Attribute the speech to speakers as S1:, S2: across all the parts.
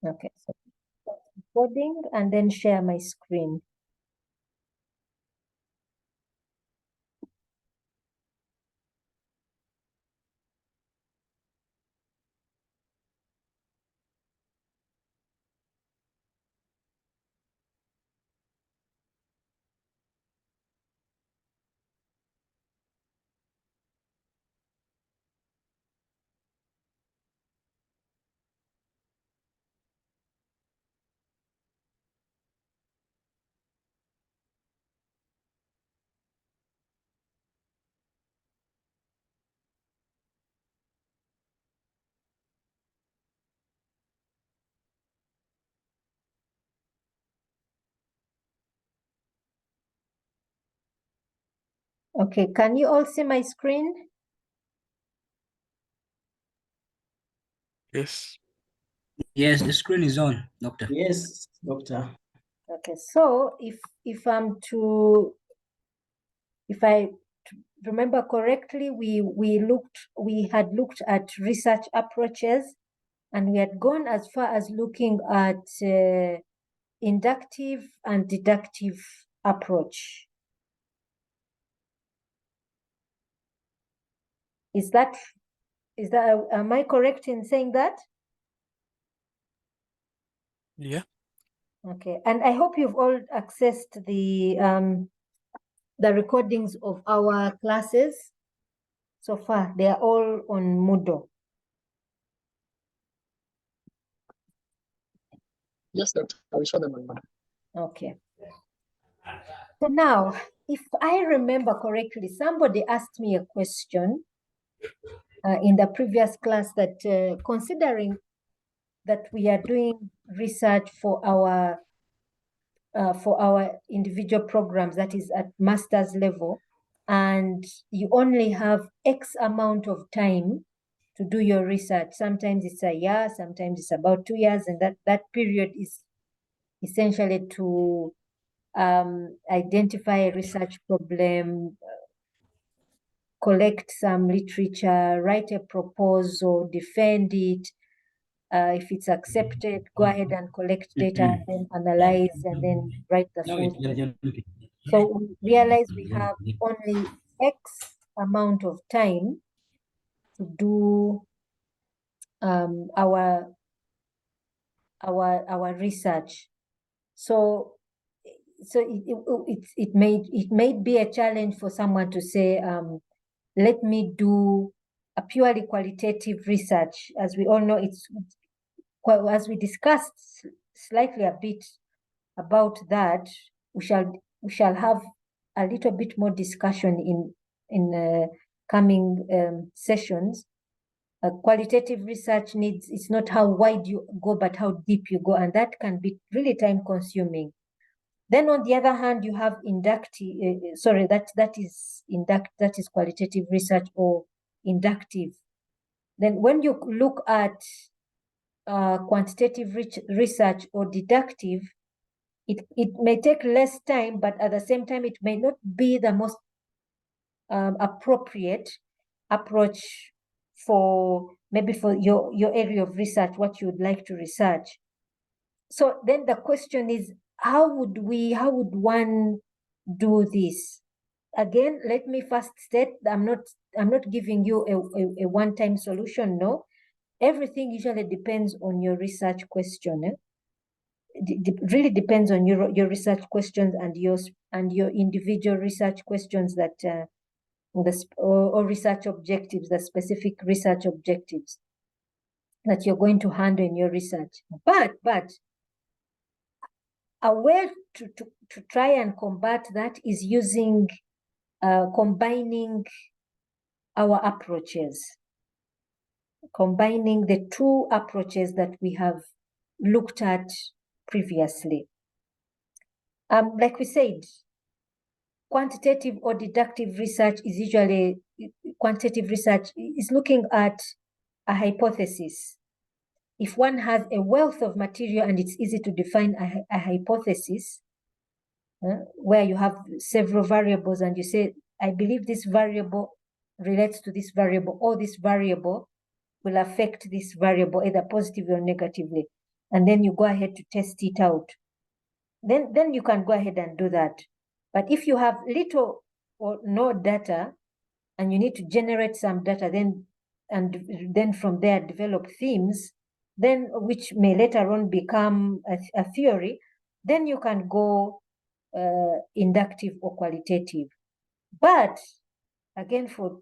S1: Okay, so recording and then share my screen. Okay, can you all see my screen?
S2: Yes.
S3: Yes, the screen is on, Doctor.
S4: Yes, Doctor.
S1: Okay, so if I remember correctly, we had looked at research approaches, and we had gone as far as looking at inductive and deductive approach. Am I correct in saying that?
S2: Yeah.
S1: Okay, and I hope you've all accessed the recordings of our classes so far. They are all on Moodle.
S5: Yes, Doctor. We saw them on Monday.
S1: Okay. So now, if I remember correctly, somebody asked me a question in the previous class that considering that we are doing research for our individual programs, that is at master's level, and you only have X amount of time to do your research. Sometimes it's a year, sometimes it's about 2 years, and that period is essentially to identify a research problem, collect some literature, write a proposal, defend it. If it's accepted, go ahead and collect data and then analyze and then write the full thing. So we realize we have only X amount of time to do our research. So it may be a challenge for someone to say, let me do a purely qualitative research. As we all know, as we discussed slightly a bit about that, we shall have a little bit more discussion in coming sessions. Qualitative research it's not how wide you go, but how deep you go, and that can be really time consuming. Then on the other hand, you have that is qualitative research or inductive. Then when you look at quantitative research or deductive, it may take less time, but at the same time, it may not be the most appropriate approach for your area of research, what you would like to research. So then the question is, how would one do this? Again, let me first state, I'm not giving you a one-time solution. No, everything usually depends on your research question. It really depends on your research questions and your individual research questions that or research objectives, the specific research objectives that you're going to handle in your research. But a way to try and combat that is using combining our approaches, combining the two approaches that we have looked at previously. Like we said, quantitative or deductive research is usually, quantitative research is looking at a hypothesis. If one has a wealth of material and it's easy to define a hypothesis, where you have several variables and you say, I believe this variable relates to this variable, or this variable will affect this variable either positively or negatively. and then you go ahead to test it out, then you can go ahead and do that. But if you have little or no data and you need to generate some data, then from there develop themes, then which may later on become a theory, then you can go inductive or qualitative. But again, for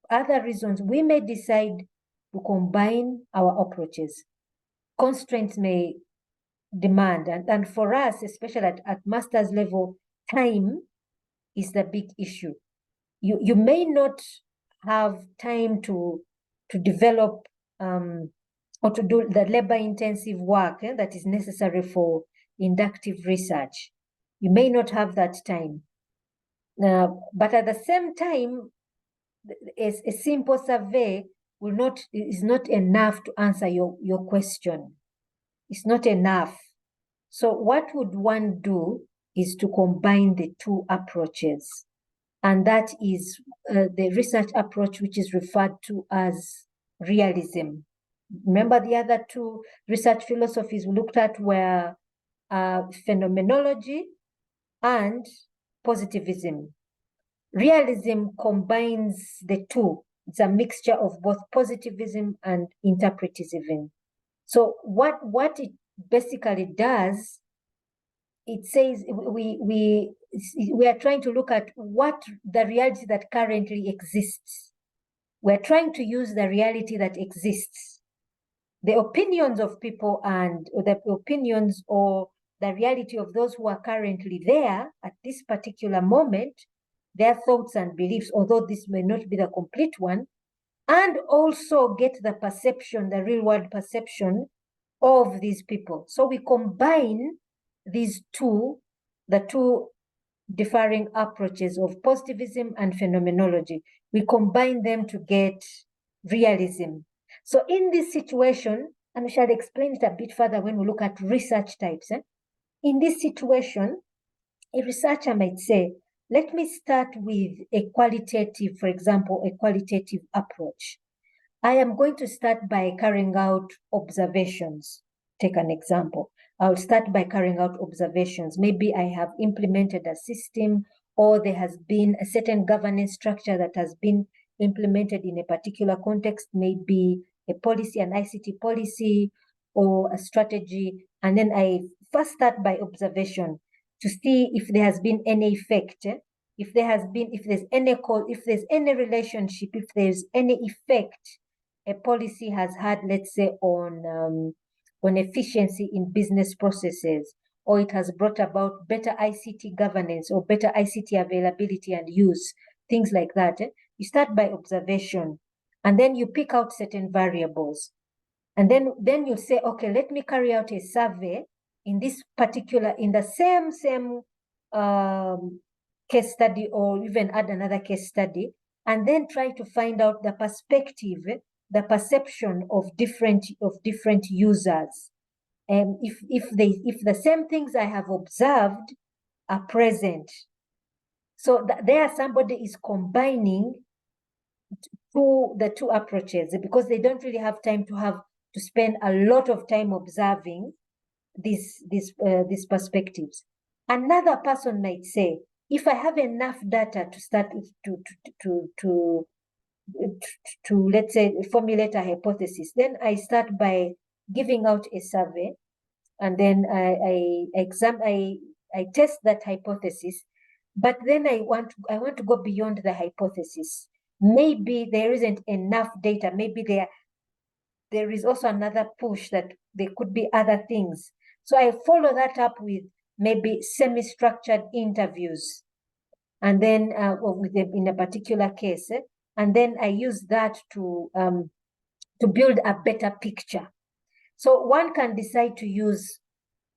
S1: other reasons, we may decide to combine our approaches. Constraints may demand, and for us, especially at master's level, time is the big issue. You may not have time to develop or to do the labor-intensive work that is necessary for inductive research. You may not have that time. But at the same time, a simple survey is not enough to answer your question. It's not enough. So what would one do is to combine the two approaches. And that is the research approach, which is referred to as realism. Remember, the other two research philosophies we looked at were phenomenology and positivism. Realism combines the two. It's a mixture of both positivism and interpretivism. So what it basically does, it says we are trying to look at what the reality that currently exists. We're trying to use the reality that exists. The opinions of people and the opinions or the reality of those who are currently there at this particular moment, their thoughts and beliefs, although this may not be the complete one, and also get the perception, the real world perception of these people. So we combine these two, the two differing approaches of positivism and phenomenology. We combine them to get realism. So in this situation, and we shall explain it a bit further when we look at research types. In this situation, a researcher might say, let me start with a qualitative, for example, a qualitative approach. I am going to start by carrying out observations. Take an example. I'll start by carrying out observations. Maybe I have implemented a system, or there has been a certain governance structure that has been implemented in a particular context, maybe a policy, an ICT policy, or a strategy. And then I first start by observation to see if there has been any effect, if there's any relationship, if there's any effect a policy has had, let's say, on efficiency in business processes, or it has brought about better ICT governance or better ICT availability and use, things like that. You start by observation, and then you pick out certain variables. And then you say, okay, let me carry out a survey in the same case study, or even add another case study, and then try to find out the perspective, the perception of different users. And if the same things I have observed are present. So there somebody is combining the two approaches, because they don't really have time to spend a lot of time observing these perspectives. Another person might say, if I have enough data to start to let's say formulate a hypothesis, then I start by giving out a survey, and then I test that hypothesis. But then I want to go beyond the hypothesis. Maybe there isn't enough data. Maybe there is also another push that there could be other things. So I follow that up with maybe semi-structured interviews, and then in a particular case, and then I use that to build a better picture. So one can decide to use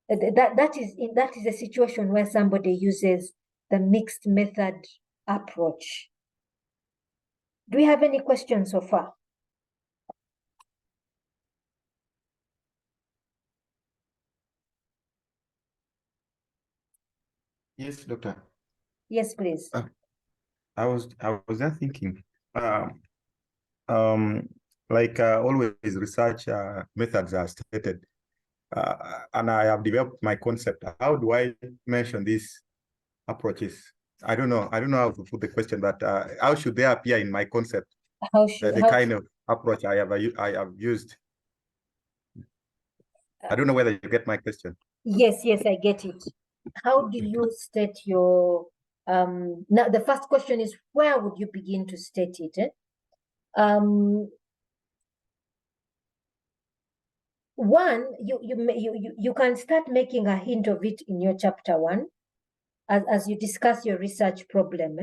S1: that is a situation where somebody uses the mixed method approach. Do we have any questions so far?
S2: Yes, doctor.
S1: Yes, please.
S2: I was just thinking, like always, research methods are stated. and I have developed my concept. How do I mention these approaches? I don't know how to put the question, but how should they appear in my concept? The kind of approach I have used. I don't know whether you get my question.
S1: Yes, I get it. How do you state your now the first question is, where would you begin to state it? One, you can start making a hint of it in your chapter 1 as you discuss your research problem.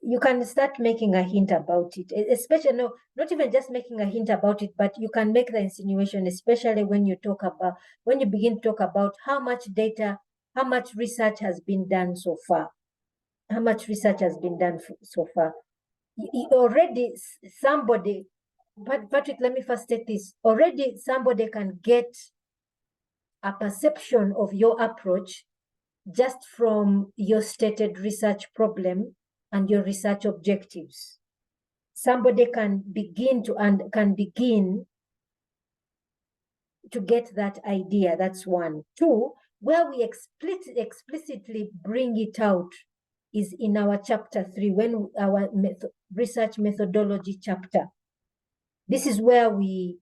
S1: You can start making a hint about it, especially not even just making a hint about it, but you can make the insinuation, especially when you begin to talk about how much data, how much research has been done so far. How much research has been done so far? Already somebody, but Patrick, let me first state this. Already somebody can get a perception of your approach just from your stated research problem and your research objectives. Somebody can begin to get that idea. That's one. Two, where we explicitly bring it out is in our chapter 3, when our research methodology chapter. This is where we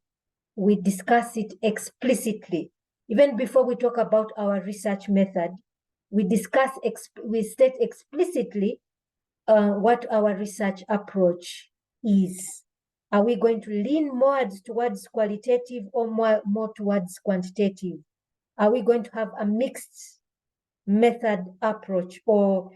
S1: discuss it explicitly. Even before we talk about our research method, we state explicitly what our research approach is. Are we going to lean more towards qualitative or more towards quantitative? Are we going to have a mixed method approach? Or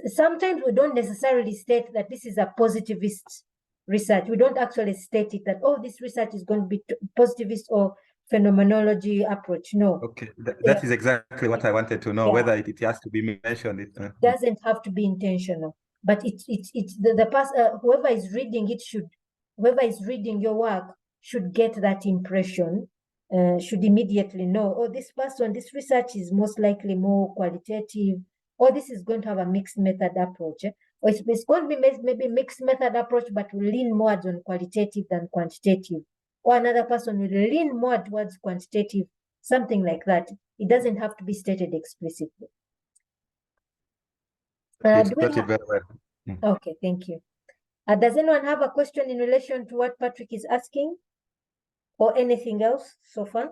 S1: sometimes we don't necessarily state that this is a positivist research. We don't actually state it that, oh, this research is going to be positivist or phenomenology approach. No.
S2: Okay, that is exactly what I wanted to know, whether it has to be mentioned. It
S1: doesn't have to be intentional, but whoever is reading it whoever is reading your work should get that impression, should immediately know, oh, this research is most likely more qualitative, or this is going to have a mixed method approach. Or it's going to be maybe mixed method approach, but will lean more on qualitative than quantitative. Or another person will lean more towards quantitative, something like that. It doesn't have to be stated explicitly.
S2: It's very well.
S1: Okay, thank you. Does anyone have a question in relation to what Patrick is asking, or anything else so far?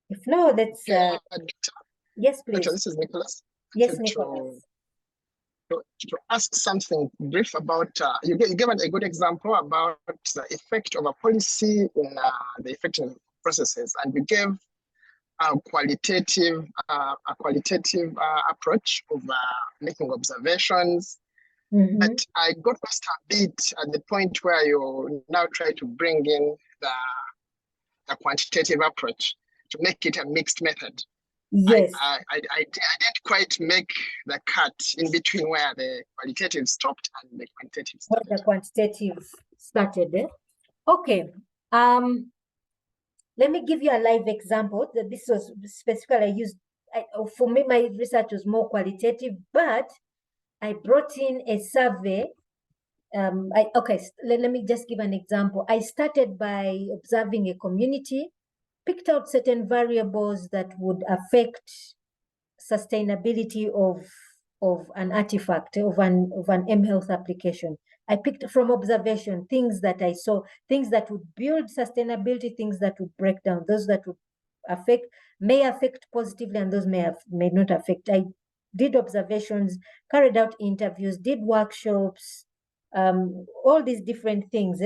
S1: If no, let's. Yes, please.
S5: Doctor, this is Nicholas.
S1: Yes, Nicholas.
S5: To ask something brief about, you gave a good example about the effect of a policy in the effective processes, and you gave a qualitative approach of making observations.
S1: Mm-hmm.
S5: But I got lost a bit at the point where you now try to bring in the quantitative approach to make it a mixed method.
S1: Yes.
S5: I didn't quite make the cut in between where the qualitative stopped and the quantitative started.
S1: Where the quantitative started. Okay. Let me give you a live example. That this was specifically used. For me, my research was more qualitative, but I brought in a survey. Let me just give an example. I started by observing a community, picked out certain variables that would affect sustainability of an artifact, of an mHealth application. I picked from observation things that I saw, things that would build sustainability, things that would break down, those that would may affect positively, and those may not affect. I did observations, carried out interviews, did workshops, all these different things.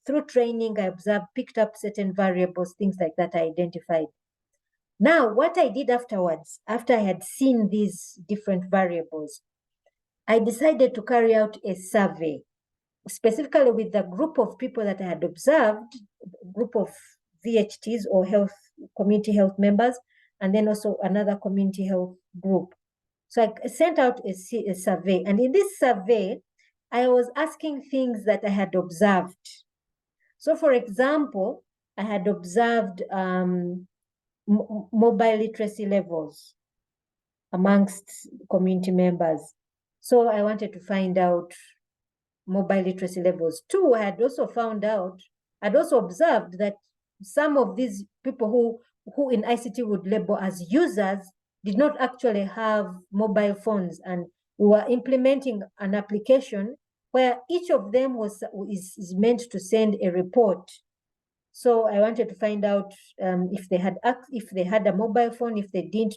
S1: Through training, I observed, picked up certain variables, things like that I identified. Now, what I did afterwards, after I had seen these different variables, I decided to carry out a survey, specifically with the group of people that I had observed, group of VHTs or community health members, and then also another community health group. So I sent out a survey, and in this survey, I was asking things that I had observed. So, for example, I had observed mobile literacy levels amongst community members. So I wanted to find out mobile literacy levels. Two, I had also found out, I'd also observed that some of these people who in ICT would label as users did not actually have mobile phones, and we were implementing an application where each of them is meant to send a report. So I wanted to find out if they had a mobile phone. If they didn't,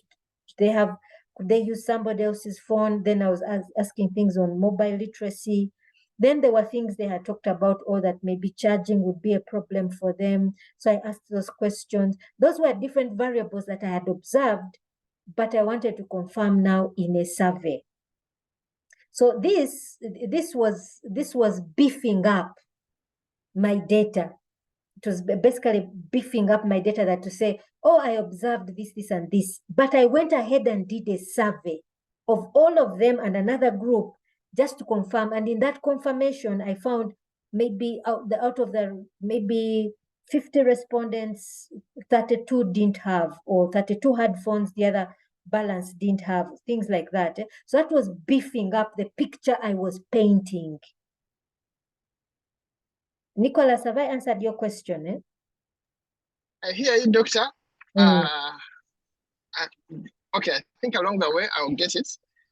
S1: could they use somebody else's phone? Then I was asking things on mobile literacy. Then there were things they had talked about, or that maybe charging would be a problem for them. So I asked those questions. Those were different variables that I had observed, but I wanted to confirm now in a survey. So this was beefing up my data. It was basically beefing up my data, that to say, oh, I observed this, this, and this. But I went ahead and did a survey of all of them and another group just to confirm. And in that confirmation, I found maybe out of the maybe 50 respondents, 32 didn't have, or 32 had phones, the other balance didn't have, things like that. So that was beefing up the picture I was painting. Nicholas, have I answered your question?
S5: I hear you, Doctor. Okay, I think along the way I'll get it.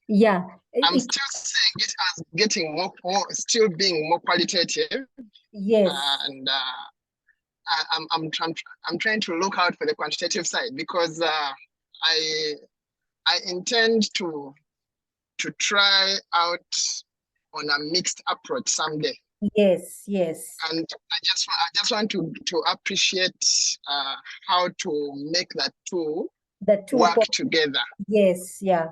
S1: Yeah.
S5: I'm still saying it as getting more still being more qualitative.
S1: Yes.
S5: And I'm trying to look out for the quantitative side, because I intend to try out on a mixed approach someday.
S1: Yes, yes.
S5: And I just want to appreciate how to make that two work together.
S1: Yes, yeah.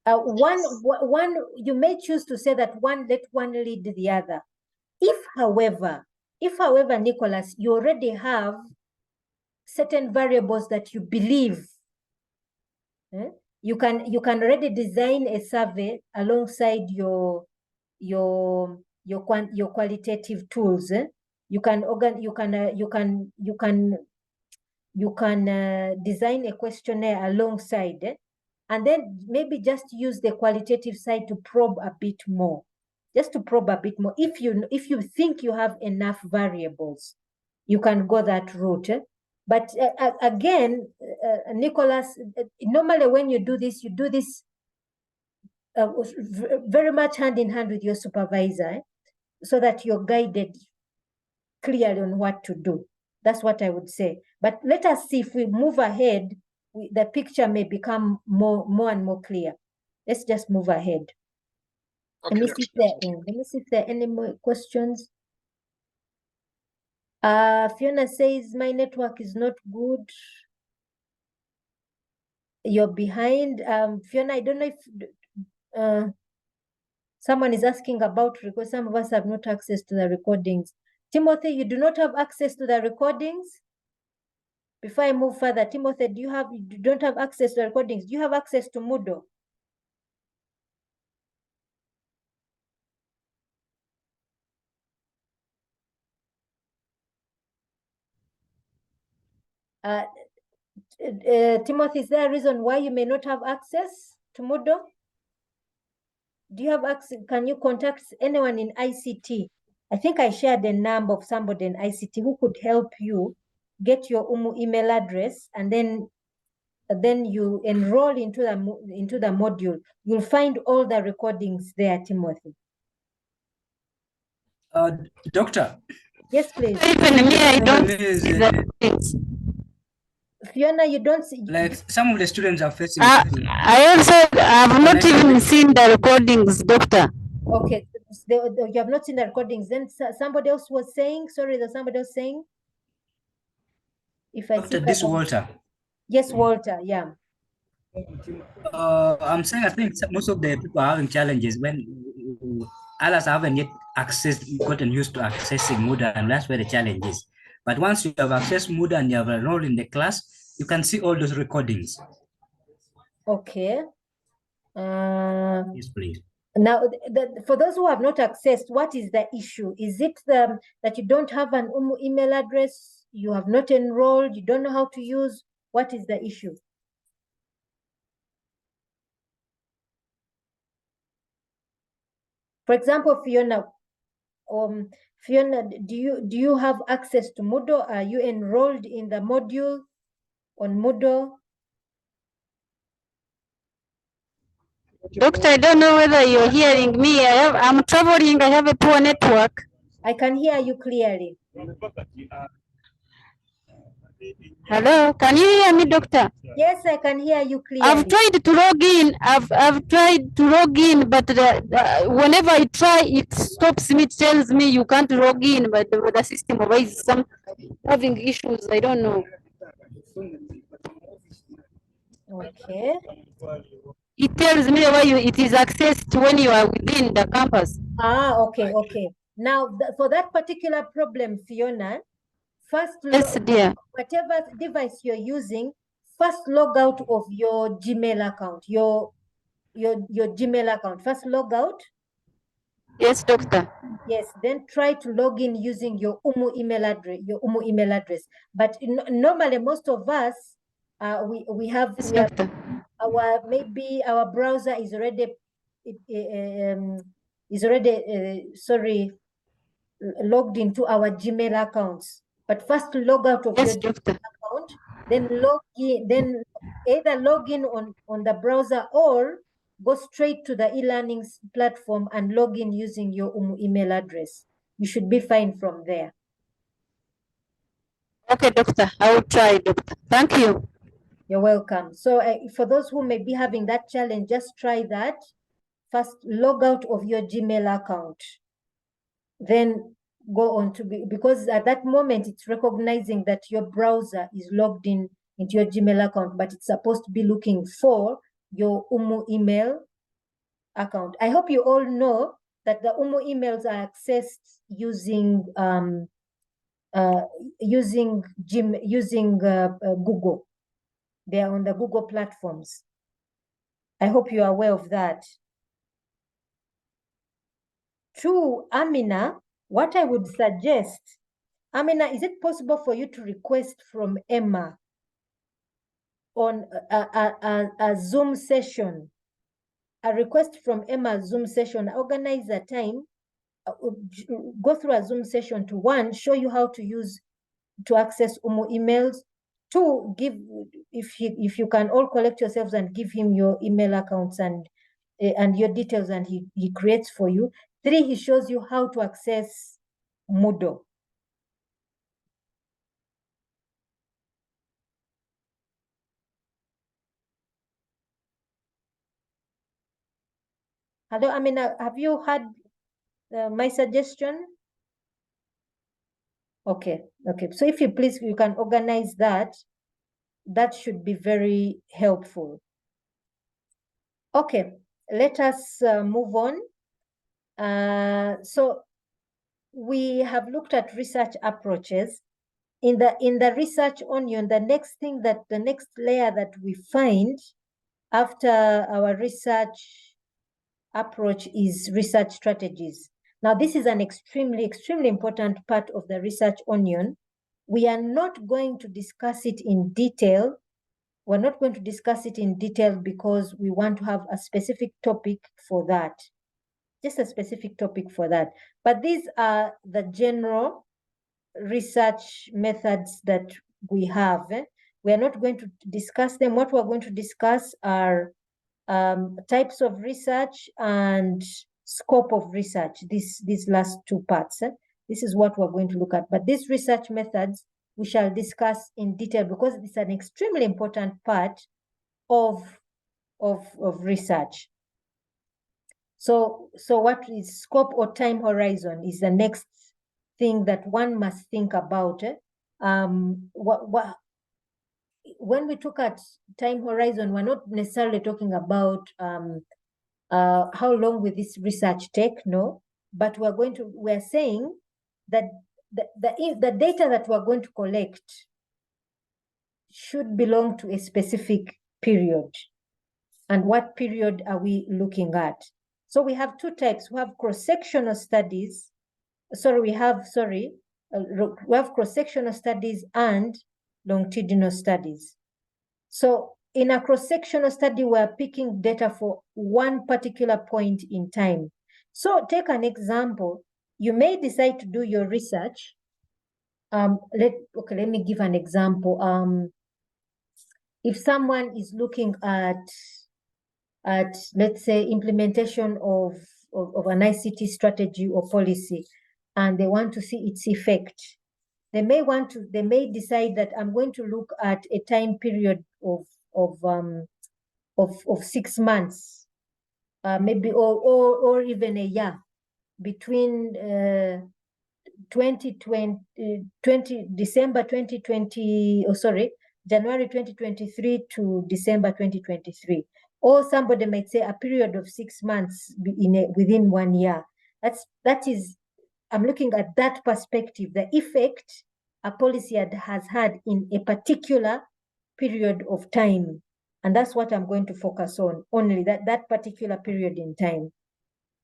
S1: One, you may choose to say that let one lead the other. If, however, Nicholas, you already have certain variables that you believe, you can already design a survey alongside your qualitative tools. You can design a questionnaire alongside, and then maybe just use the qualitative side to probe a bit more, just to probe a bit more. If you think you have enough variables, you can go that route. But again, Nicholas, normally when you do this very much hand in hand with your supervisor, so that you're guided clearly on what to do. That's what I would say. But let us see, if we move ahead, the picture may become more and more clear. Let's just move ahead.
S5: Okay,
S1: let me see if there are any more questions. Fiona says, my network is not good. You're behind. Fiona, I don't know if someone is asking about, because some of us have not access to the recordings. Timothy, you do not have access to the recordings? Before I move further, Timothy, you don't have access to the recordings? Do you have access to Moodle? Timothy, is there a reason why you may not have access to Moodle? Do you have access? Can you contact anyone in ICT? I think I shared the number of somebody in ICT who could help you get your email address, and then you enroll into the module. You'll find all the recordings there, Timothy.
S3: Doctor.
S1: Yes, please.
S4: Even me, I don't see the things.
S1: Fiona, you don't see.
S3: Like some of the students are facing.
S4: I also have not even seen the recordings, Doctor.
S1: Okay, you have not seen the recordings. Then somebody else was saying, sorry, there's somebody else saying. If I
S3: Doctor, this Walter.
S1: Yes, Walter, yeah.
S3: I'm saying I think most of the people are having challenges when others haven't yet gotten used to accessing Moodle, and that's where the challenge is. But once you have accessed Moodle and you have enrolled in the class, you can see all those recordings.
S1: Okay.
S3: Yes, please.
S1: Now, for those who have not accessed, what is the issue? Is it that you don't have an email address, you have not enrolled, you don't know how to use? What is the issue? For example, Fiona, Fiona, do you have access to Moodle? Are you enrolled in the module on Moodle?
S4: Doctor, I don't know whether you're hearing me. I'm traveling. I have a poor network.
S1: I can hear you clearly.
S4: Hello, can you hear me, doctor?
S1: Yes, I can hear you clearly.
S4: I've tried to log in. I've tried to log in, but whenever I try, it stops me. It tells me you can't log in, but the system is having issues. I don't know.
S1: Okay.
S4: It tells me why it is accessed when you are within the campus.
S1: Okay, okay. Now, for that particular problem, Fiona, first,
S4: yes, dear.
S1: Whatever device you're using, first log out of your Gmail account, your Gmail account. First log out.
S4: Yes, doctor.
S1: Yes, then try to log in using your UMU email address. But normally, most of us, we have maybe our browser is already logged into our Gmail accounts. But first log out of your Gmail account, then log in, then either log in on the browser or go straight to the e-learning platform and log in using your email address. You should be fine from there.
S4: Okay, doctor. I will try, doctor. Thank you.
S1: You're welcome. So for those who may be having that challenge, just try that. First, log out of your Gmail account. Then go on to because at that moment, it's recognizing that your browser is logged in into your Gmail account, but it's supposed to be looking for your UMU email account. I hope you all know that the UMU emails are accessed using Google. They are on the Google platforms. I hope you are aware of that. To Amina, what I would suggest, Amina, is it possible for you to request from Emma on a Zoom session? A request from Emma Zoom session, organize a time, go through a Zoom session to one, show you how to access UMU emails. Two, if you can all collect yourselves and give him your email accounts and your details, and he creates for you. Three, he shows you how to access Moodle. Hello, Amina, have you heard my suggestion? Okay. So if you please, you can organize that. That should be very helpful. Okay, let us move on. So we have looked at research approaches. In the research onion, the next layer that we find after our research approach is research strategies. Now, this is an extremely, extremely important part of the research onion. We are not going to discuss it in detail. We're not going to discuss it in detail because we want to have a specific topic for that. Just a specific topic for that. But these are the general research methods that we have. We are not going to discuss them. What we're going to discuss are types of research and scope of research, these last two parts. This is what we're going to look at. But these research methods, we shall discuss in detail because it's an extremely important part of research. So what is scope or time horizon is the next thing that one must think about. When we look at time horizon, we're not necessarily talking about how long will this research take, no, but we're saying that the data that we're going to collect should belong to a specific period. And what period are we looking at? So we have two types. We have cross-sectional studies. We have cross-sectional studies and longitudinal studies. So in a cross-sectional study, we're picking data for one particular point in time. So take an example. you may decide to do your research. Let me give an example. If someone is looking at let's say implementation of an ICT strategy or policy, and they want to see its effect, they may decide that I'm going to look at a time period of 6 months, maybe or even a year, between December 2020, January 2023 to December 2023. Or somebody might say a period of 6 months within 1 year. I'm looking at that perspective, the effect a policy has had in a particular period of time. And that's what I'm going to focus on, only that particular period in time.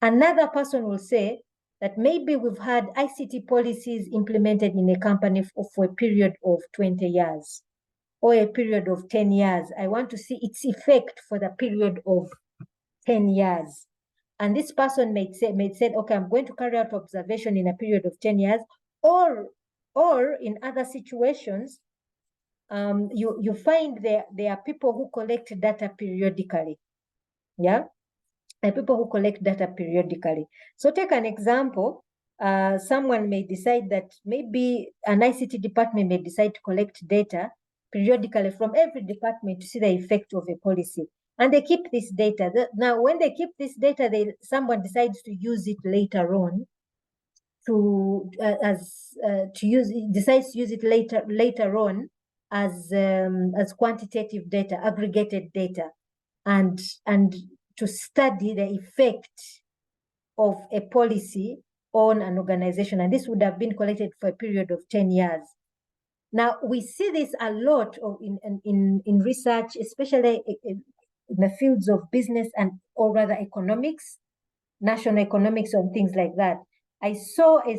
S1: Another person will say that maybe we've had ICT policies implemented in a company for a period of 20 years or a period of 10 years. I want to see its effect for the period of 10 years. And this person may say, okay, I'm going to carry out observation in a period of 10 years, or in other situations, you find there are people who collect data periodically. Yeah. And people who collect data periodically. So take an example. Someone may decide that maybe an ICT department may decide to collect data periodically from every department to see the effect of a policy. And they keep this data. Now, when they keep this data, someone decides to use it later on decides to use it later on as quantitative data, aggregated data, and to study the effect of a policy on an organization. And this would have been collected for a period of 10 years. Now, we see this a lot in research, especially in the fields of business or rather economics, national economics, and things like that. I saw a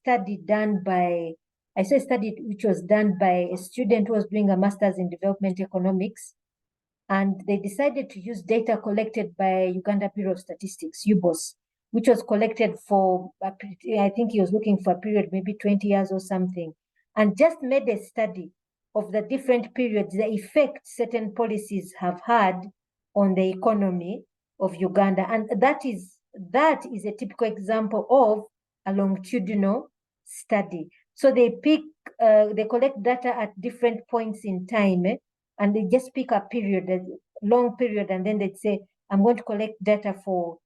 S1: study which was done by a student who was doing a master's in development economics. And they decided to use data collected by Uganda Bureau of Statistics, UBOS, which was collected for, I think he was looking for a period, maybe 20 years or something, and just made a study of the different periods, the effect certain policies have had on the economy of Uganda. And that is a typical example of a longitudinal study. So they collect data at different points in time, and they just pick a period, a long period, and then they'd say, I'm going to collect data for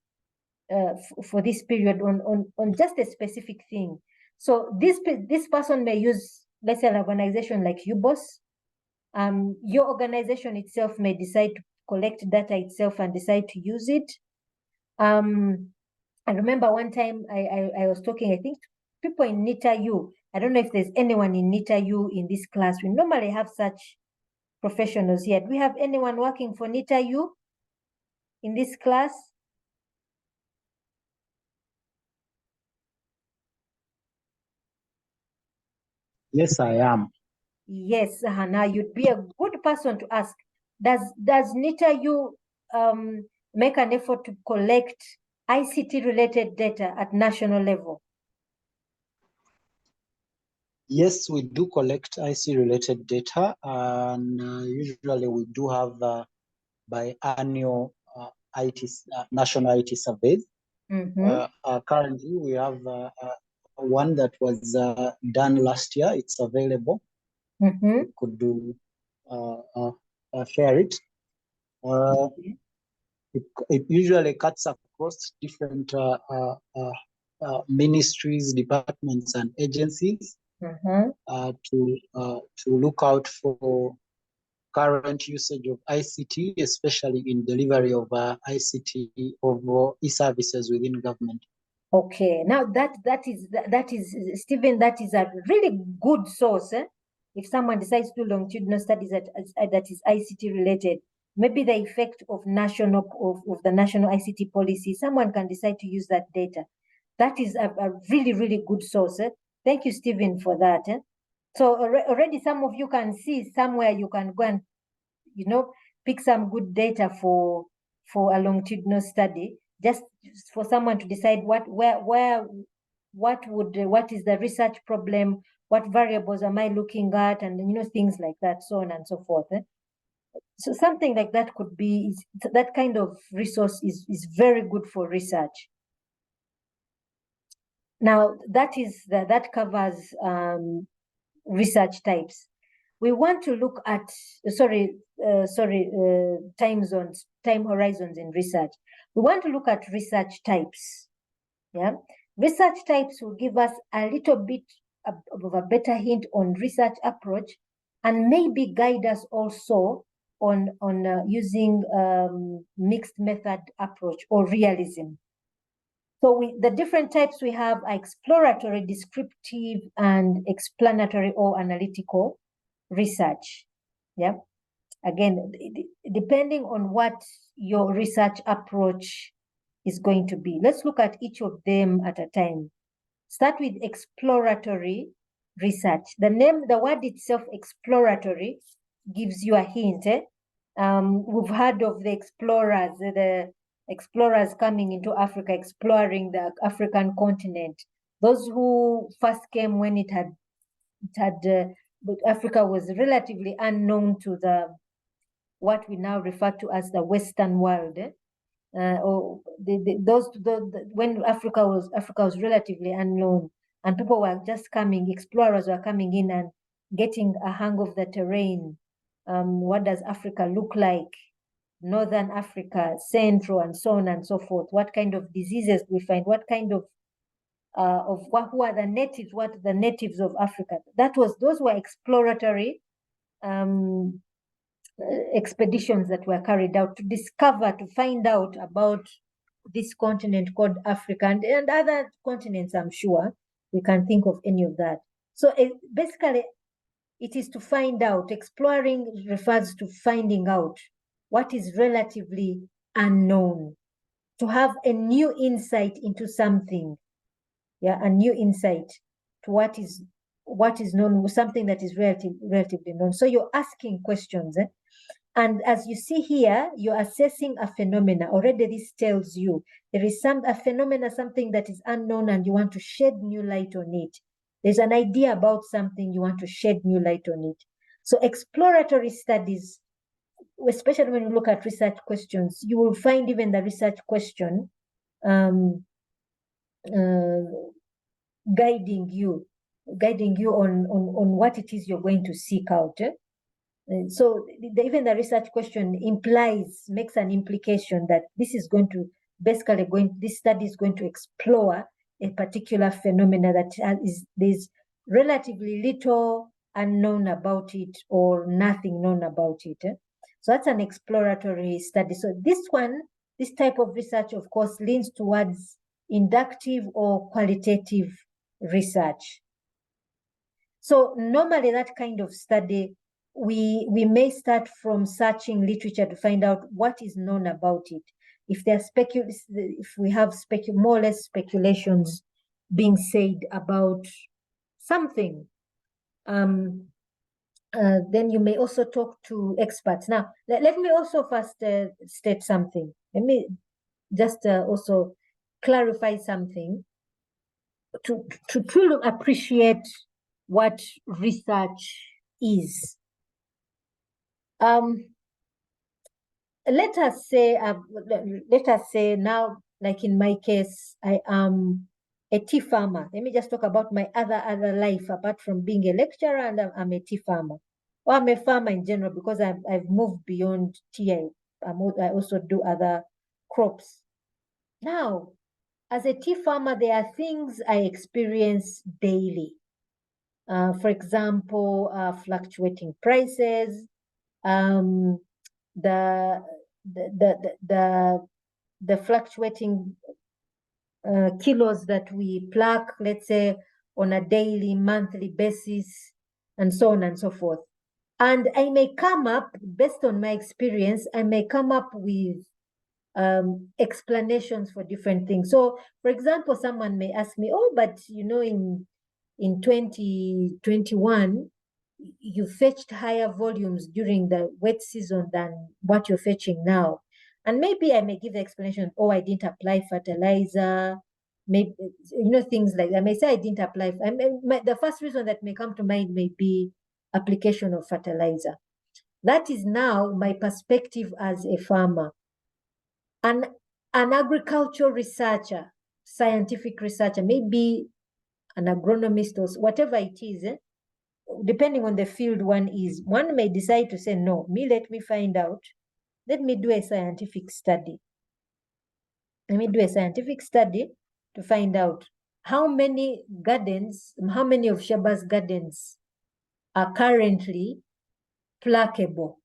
S1: this period on just a specific thing. So this person may use, let's say, an organization like UBOS. Your organization itself may decide to collect data itself and decide to use it. I remember one time I was talking, I think, to people in NITA-U. I don't know if there's anyone in NITA-U in this class. We normally have such professionals here. Do we have anyone working for NITA-U in this class?
S6: Yes, I am.
S1: Yes, Hannah, you'd be a good person to ask. Does NITA-U make an effort to collect ICT-related data at national level?
S6: Yes, we do collect IC-related data, and usually we do have biannual national IT surveys. Currently, we have one that was done last year. It's available. We could do share it. It usually cuts across different ministries, departments, and agencies to look out for current usage of ICT, especially in delivery of ICT of e-services within government.
S1: Okay, now that is Stephen, that is a really good source. If someone decides to do longitudinal studies that is ICT related, maybe the effect of the national ICT policy, someone can decide to use that data. That is a really, really good source. Thank you, Stephen, for that. So already some of you can see somewhere you can go and, pick some good data for a longitudinal study, just for someone to decide where what is the research problem, what variables am I looking at, and things like that, so on and so forth. So something like that could be, that kind of resource is very good for research. Now that covers research types. We want to look at time horizons in research. We want to look at research types. Yeah, research types will give us a little bit of a better hint on research approach, and maybe guide us also on using mixed method approach or realism. So the different types we have are exploratory, descriptive, and explanatory or analytical research. Yeah. Again, depending on what your research approach is going to be. Let's look at each of them at a time. Start with exploratory research. The word itself, exploratory, gives you a hint. We've heard of the explorers coming into Africa, exploring the African continent. Those who first came when Africa was relatively unknown to what we now refer to as the Western world. When Africa was relatively unknown, and people were just coming, explorers were coming in and getting a hang of the terrain. What does Africa look like? Northern Africa, Central, and so on and so forth. What kind of diseases do we find? What kind of who are the natives? What are the natives of Africa? Those were exploratory expeditions that were carried out to discover, to find out about this continent called Africa, and other continents, I'm sure we can think of any of that. So basically, it is to find out. Exploring refers to finding out what is relatively unknown, to have a new insight into something. Yeah, a new insight to what is known, something that is relatively known. So you're asking questions, and as you see here, you're assessing a phenomena. Already this tells you there is a phenomena, something that is unknown, and you want to shed new light on it. There's an idea about something, you want to shed new light on it. So exploratory studies, especially when you look at research questions, you will find even the research question guiding you on what it is you're going to seek out. So even the research question makes an implication that this study is going to explore a particular phenomena that there's relatively little unknown about it or nothing known about it. So that's an exploratory study. So this type of research, of course, leans towards inductive or qualitative research. So normally that kind of study, we may start from searching literature to find out what is known about it. If we have more or less speculations being said about something, then you may also talk to experts. Now, let me also first state something. Let me just also clarify something to truly appreciate what research is. Let us say now, like in my case, I am a tea farmer. Let me just talk about my other life apart from being a lecturer, and I'm a tea farmer. Or I'm a farmer in general, because I've moved beyond tea. I also do other crops. Now, as a tea farmer, there are things I experience daily. For example, fluctuating prices, the fluctuating kilos that we pluck, let's say, on a daily, monthly basis, and so on and so forth. And I may come up, based on my experience, I may come up with explanations for different things. So, for example, someone may ask me, oh, but in 2021, you fetched higher volumes during the wet season than what you're fetching now. And maybe I may give the explanation, oh, I didn't apply fertilizer, maybe, things like, I may say I didn't apply. The first reason that may come to mind may be application of fertilizer. That is now my perspective as a farmer. An agricultural researcher, scientific researcher, maybe an agronomist or whatever it is, depending on the field one is, one may decide to say, no, let me find out. Let me do a scientific study. Let me do a scientific study to find out how many gardens, how many of Shaba's gardens are currently pluckable.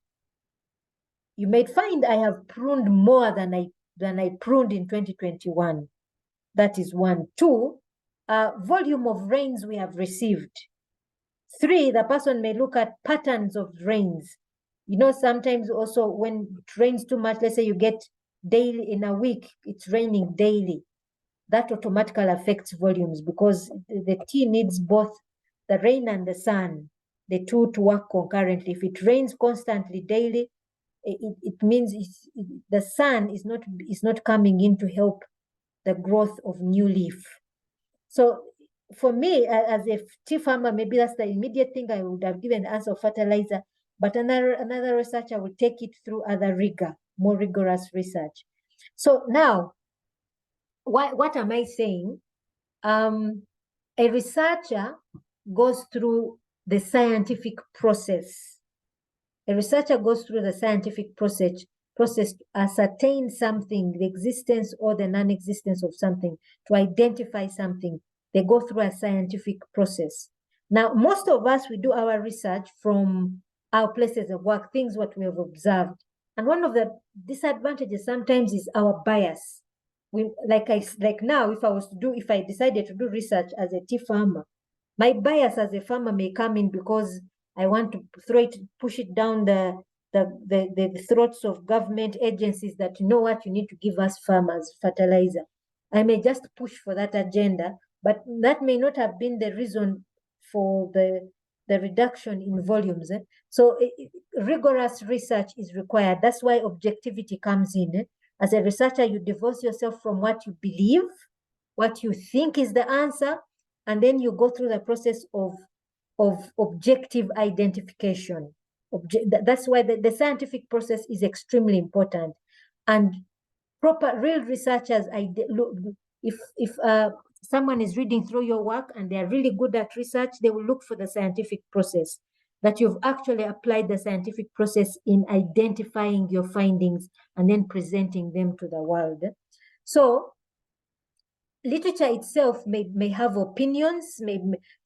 S1: You may find I have pruned more than I pruned in 2021. That is 1. 2, volume of rains we have received. 3, the person may look at patterns of rains. Sometimes also when it rains too much, let's say you get daily in a week, it's raining daily. That automatically affects volumes because the tea needs both the rain and the sun, the two to work concurrently. If it rains constantly daily, it means the sun is not coming in to help the growth of new leaf. So for me, as a tea farmer, maybe that's the immediate thing I would have given as of fertilizer, but another researcher will take it through other rigor, more rigorous research. So now, what am I saying? A researcher goes through the scientific process. A researcher goes through the scientific process to ascertain something, the existence or the non-existence of something, to identify something. They go through a scientific process. Now, most of us, we do our research from our places of work, things what we have observed. And one of the disadvantages sometimes is our bias. Like now, if I decided to do research as a tea farmer, my bias as a farmer may come in because I want to push it down the throats of government agencies that, you know what, you need to give us farmers fertilizer. I may just push for that agenda, but that may not have been the reason for the reduction in volumes. So rigorous research is required. That's why objectivity comes in. As a researcher, you divorce yourself from what you believe, what you think is the answer, and then you go through the process of objective identification. That's why the scientific process is extremely important. And real researchers, if someone is reading through your work and they're really good at research, they will look for the scientific process, that you've actually applied the scientific process in identifying your findings and then presenting them to the world. So literature itself may have opinions.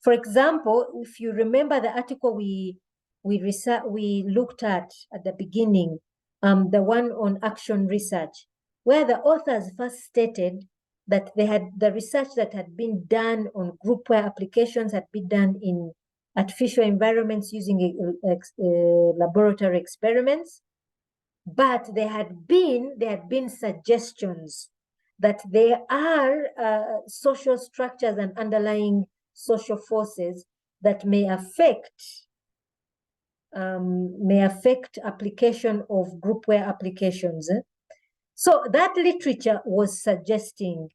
S1: For example, if you remember the article we looked at the beginning, the one on action research, where the authors first stated that the research that had been done on groupware applications had been done in artificial environments using laboratory experiments, but there had been suggestions that there are social structures and underlying social forces that may affect application of groupware applications. So that literature was suggesting,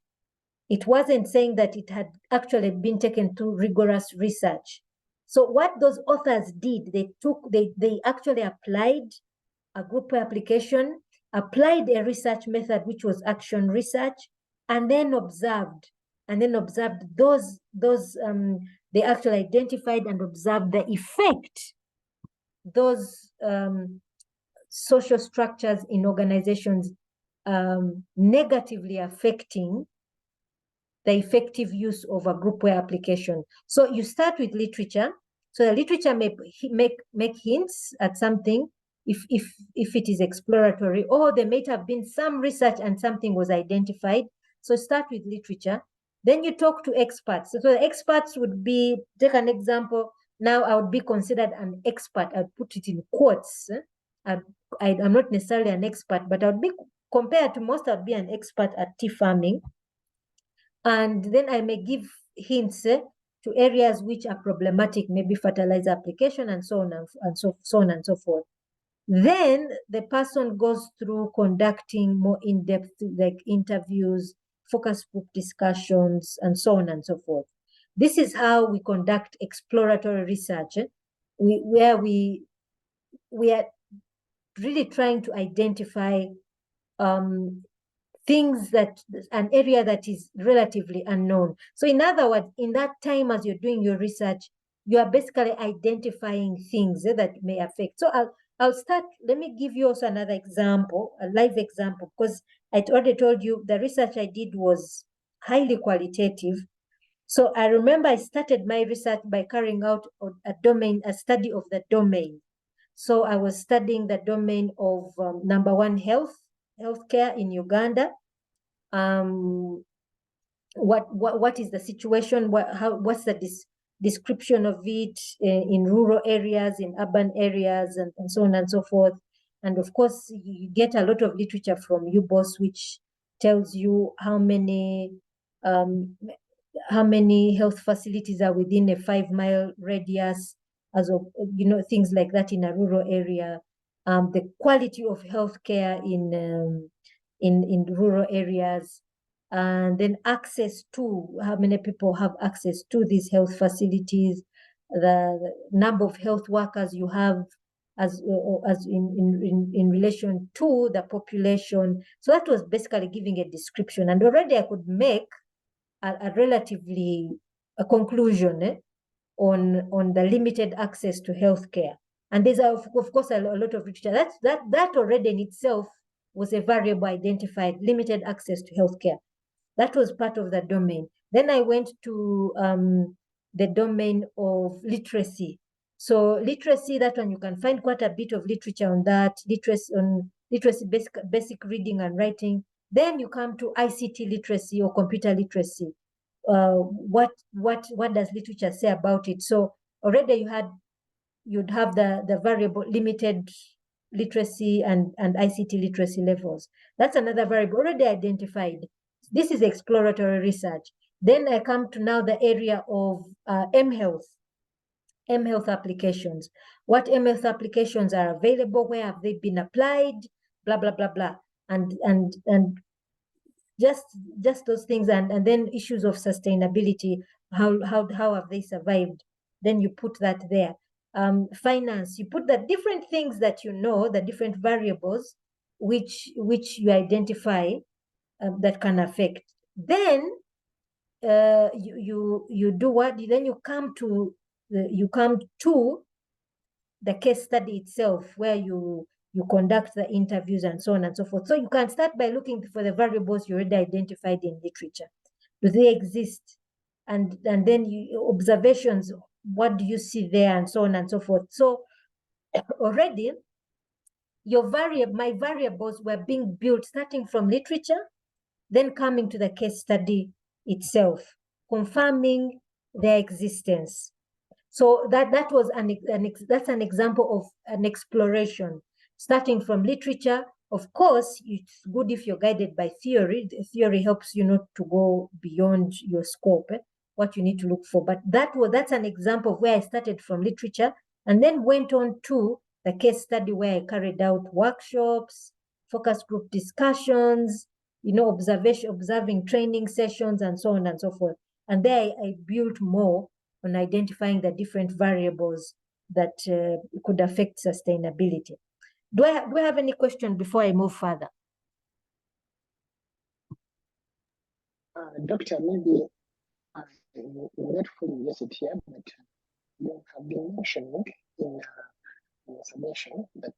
S1: it wasn't saying that it had actually been taken through rigorous research. So what those authors did, they actually applied a groupware application, applied a research method, which was action research, and then observed those they actually identified and observed the effect those social structures in organizations negatively affecting the effective use of a groupware application. So you start with literature. So the literature may make hints at something if it is exploratory, or there might have been some research and something was identified. So start with literature. Then you talk to experts. So the experts would be, take an example. Now I would be considered an expert. I'd put it in quotes. I'm not necessarily an expert, but I would be, compared to most, I'd be an expert at tea farming. And then I may give hints to areas which are problematic, maybe fertilizer application and so on and so forth. Then the person goes through conducting more in-depth like interviews, focus group discussions, and so on and so forth. This is how we conduct exploratory research, where we are really trying to identify things an area that is relatively unknown. So in other words, in that time as you're doing your research, you are basically identifying things that may affect. So I'll start, let me give you also another example, a live example, because I already told you the research I did was highly qualitative. So I remember I started my research by carrying out a study of the domain. So I was studying the domain of number one, healthcare in Uganda. What is the situation? What's the description of it in rural areas, in urban areas, and so on and so forth. And of course, you get a lot of literature from UBOS, which tells you how many health facilities are within a 5-mile radius, as of, things like that in a rural area. The quality of healthcare in rural areas, and then access to, how many people have access to these health facilities, the number of health workers you have as in relation to the population. So that was basically giving a description, and already I could make a conclusion on the limited access to healthcare. And there's of course a lot of literature that already in itself was a variable identified, limited access to healthcare. That was part of the domain. Then I went to the domain of literacy. So literacy, that one you can find quite a bit of literature on that, literacy, basic reading and writing. Then you come to ICT literacy or computer literacy. What does literature say about it? So already you'd have the variable limited literacy and ICT literacy levels. That's another variable already identified. This is exploratory research. Then I come to now the area of mHealth applications. What mHealth applications are available? Where have they been applied? Blah, blah, blah, blah. And just those things. And then issues of sustainability. How have they survived? Then you put that there. Finance, you put the different things that the different variables which you identify that can affect. Then you do what? Then you come to the case study itself, where you conduct the interviews and so on and so forth. So you can start by looking for the variables you already identified in literature. Do they exist? And then observations, what do you see there, and so on and so forth. So already my variables were being built starting from literature, then coming to the case study itself, confirming their existence. So that was that's an example of an exploration, starting from literature. Of course, it's good if you're guided by theory. The theory helps you not to go beyond your scope, what you need to look for. But that's an example of where I started from literature and then went on to the case study, where I carried out workshops, focus group discussions, observing training sessions, and so on and so forth. And there I built more on identifying the different variables that could affect sustainability. Do I have any question before I move further?
S5: Doctor, maybe not fully yes it here, but you have been mentioning in your submission that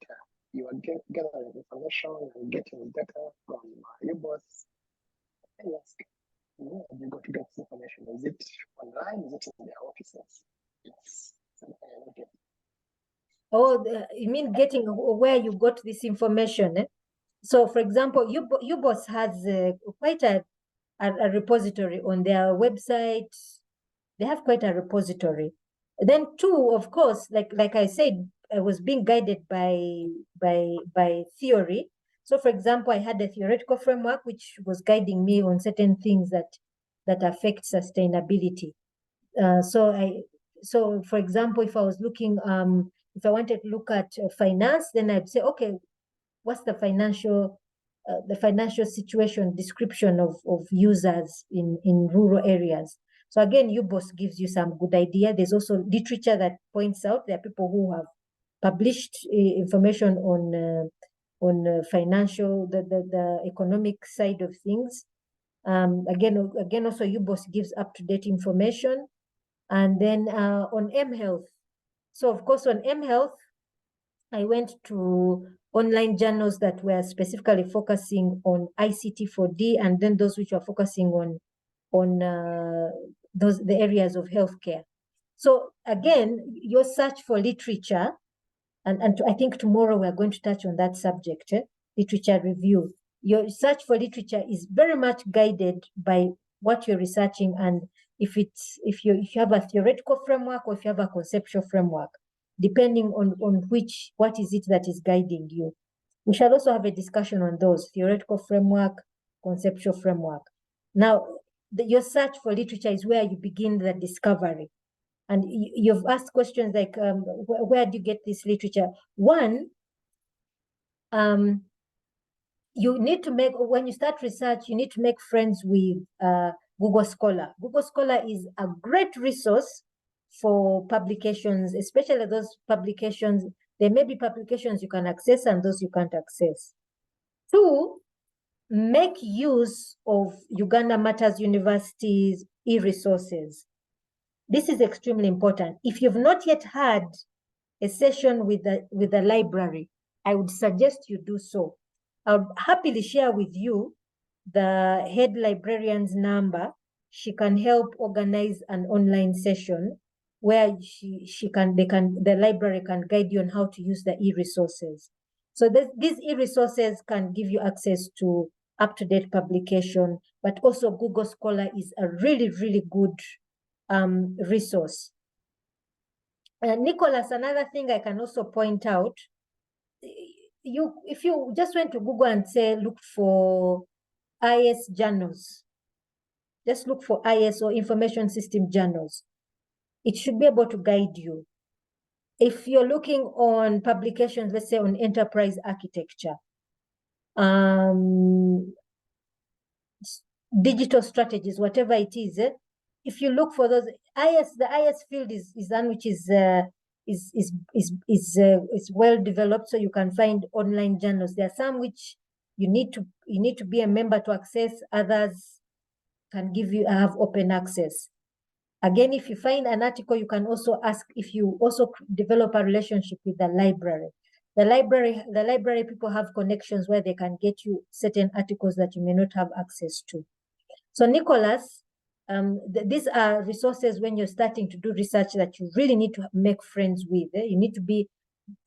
S5: you are gathering information and getting data from your boss. Yes. Where have you got to get this information? Is it online? Is it in their offices? It's something I don't get.
S1: Oh, you mean getting where you got this information? So, for example, UBOS has quite a repository on their website. They have quite a repository. Then two, of course, like I said, I was being guided by theory. So, for example, I had a theoretical framework which was guiding me on certain things that affect sustainability. So, for example, if I was looking, if I wanted to look at finance, then I'd say, okay, what's the financial the financial situation description of users in rural areas. So again, UBOS gives you some good idea. There's also literature that points out there are people who have published information on financial, the economic side of things. Again, also UBOS gives up-to-date information. And then on mHealth. So of course on mHealth, I went to online journals that were specifically focusing on ICT4D, and then those which are focusing on the areas of healthcare. So again, your search for literature, and I think tomorrow we're going to touch on that subject, literature review. Your search for literature is very much guided by what you're researching, and if you have a theoretical framework or if you have a conceptual framework, depending on what is it that is guiding you. We shall also have a discussion on those: theoretical framework, conceptual framework. Now, your search for literature is where you begin the discovery. And you've asked questions like, where do you get this literature? One, you need to make, when you start research, you need to make friends with Google Scholar. Google Scholar is a great resource for publications, especially those publications. There may be publications you can access and those you can't access. Two, make use of Uganda Matters University's e-resources. This is extremely important. If you've not yet had a session with the library, I would suggest you do so. I'll happily share with you the head librarian's number. She can help organize an online session where the library can guide you on how to use the e-resources. So these e-resources can give you access to up-to-date publication, but also Google Scholar is a really, really good resource. Nicholas, another thing I can also point out, if you just went to Google and say, look for IS journals, just look for IS or information system journals, it should be able to guide you. If you're looking on publications, let's say on enterprise architecture, digital strategies, whatever it is, if you look for those, the IS field is one which is well developed, so you can find online journals. There are some which you need to be a member to access. Others can have open access. Again, if you find an article, you can also ask if you also develop a relationship with the library. The library people have connections where they can get you certain articles that you may not have access to. So Nicholas, these are resources when you're starting to do research that you really need to make friends with. You need to be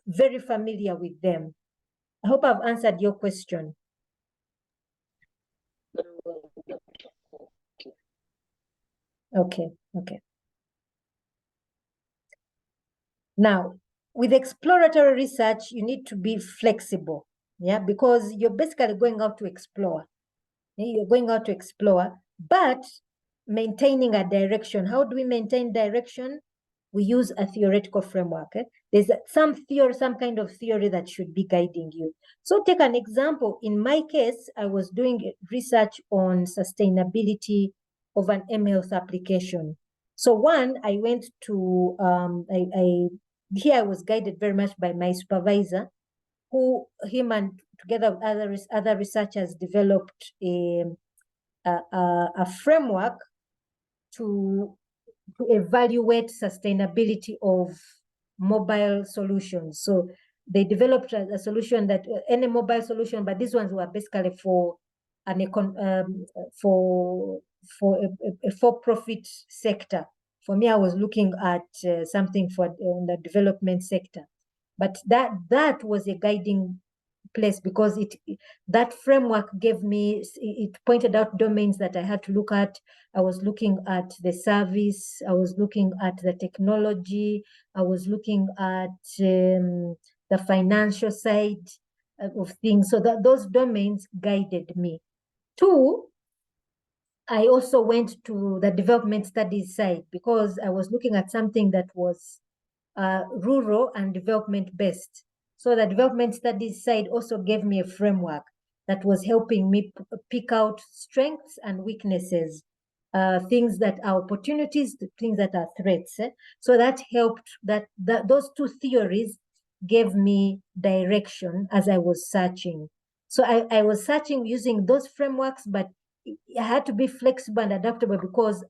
S1: very familiar with them. I hope I've answered your question. Okay. Now, with exploratory research, you need to be flexible, because you're basically going out to explore. You're going out to explore, but maintaining a direction. How do we maintain direction? We use a theoretical framework. There's some kind of theory that should be guiding you. So take an example. In my case, I was doing research on sustainability of an mHealth application. So one, I went to, here I was guided very much by my supervisor, him and together with other researchers developed a framework to evaluate sustainability of mobile solutions. So they developed a solution that any mobile solution, but these ones were basically for a for-profit sector. For me, I was looking at something for the development sector, but that was a guiding place because that framework gave me, it pointed out domains that I had to look at. I was looking at the service, I was looking at the technology, I was looking at the financial side of things. So those domains guided me. Two, I also went to the development studies side because I was looking at something that was rural and development based. So the development studies side also gave me a framework. that was helping me pick out strengths and weaknesses, things that are opportunities, things that are threats. So that helped, those two theories gave me direction as I was searching. So I was searching using those frameworks, but I had to be flexible and adaptable, because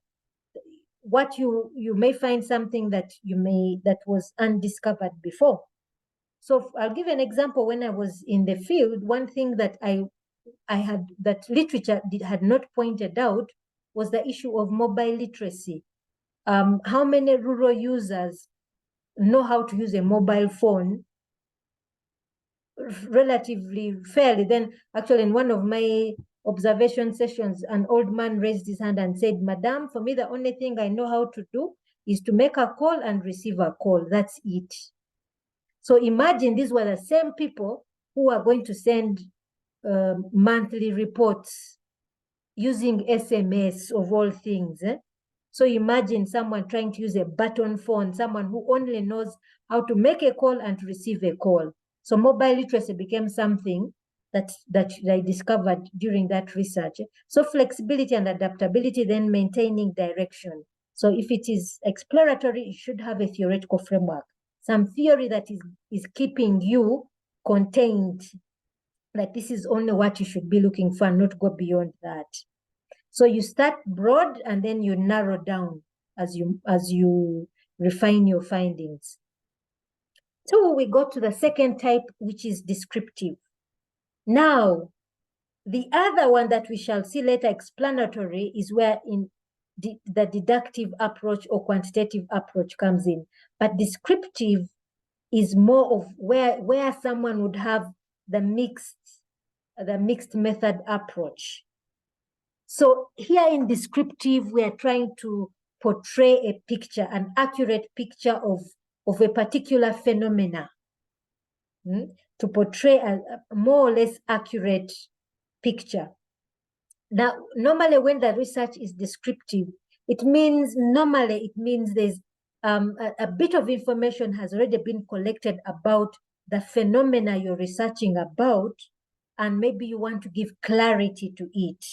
S1: what you may find something that was undiscovered before. So I'll give an example. When I was in the field, one thing that I had, that literature had not pointed out, was the issue of mobile literacy. How many rural users know how to use a mobile phone relatively fairly? Then actually in one of my observation sessions, an old man raised his hand and said, "Madam, for me, the only thing I know how to do is to make a call and receive a call. That's it." So imagine these were the same people who are going to send monthly reports using SMS of all things. So imagine someone trying to use a button phone, someone who only knows how to make a call and to receive a call. So mobile literacy became something that I discovered during that research. So flexibility and adaptability, then maintaining direction. So if it is exploratory, it should have a theoretical framework, some theory that is keeping you contained, that this is only what you should be looking for, and not go beyond that. So you start broad and then you narrow down as you refine your findings. So we go to the second type, which is descriptive. Now, the other one that we shall see later, explanatory, is where in the deductive approach or quantitative approach comes in. But descriptive is more of where someone would have the mixed method approach. So here in descriptive, we are trying to portray a picture, an accurate picture of a particular phenomena, to portray a more or less accurate picture. Now, normally when the research is descriptive, it means there's a bit of information has already been collected about the phenomena you're researching about, and maybe you want to give clarity to it.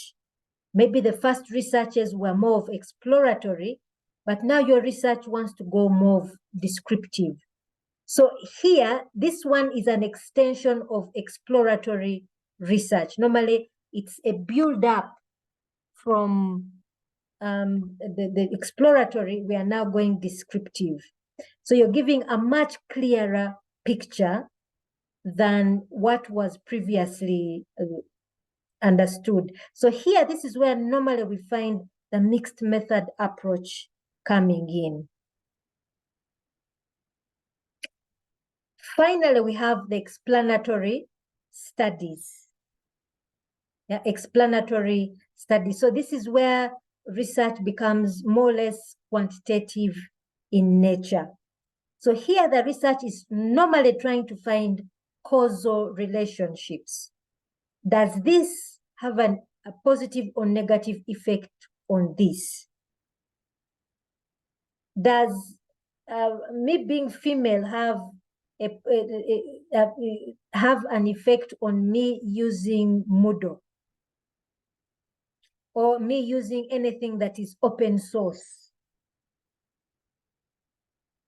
S1: Maybe the first researches were more of exploratory, but now your research wants to go more of descriptive. So here, this one is an extension of exploratory research. Normally, it's a build-up from the exploratory. We are now going descriptive. So you're giving a much clearer picture than what was previously understood. So here, this is where normally we find the mixed method approach coming in. Finally, we have the explanatory studies. Yeah, explanatory studies. So this is where research becomes more or less quantitative in nature. So here the research is normally trying to find causal relationships. Does this have a positive or negative effect on this? Does me being female have an effect on me using Moodle, or me using anything that is open source?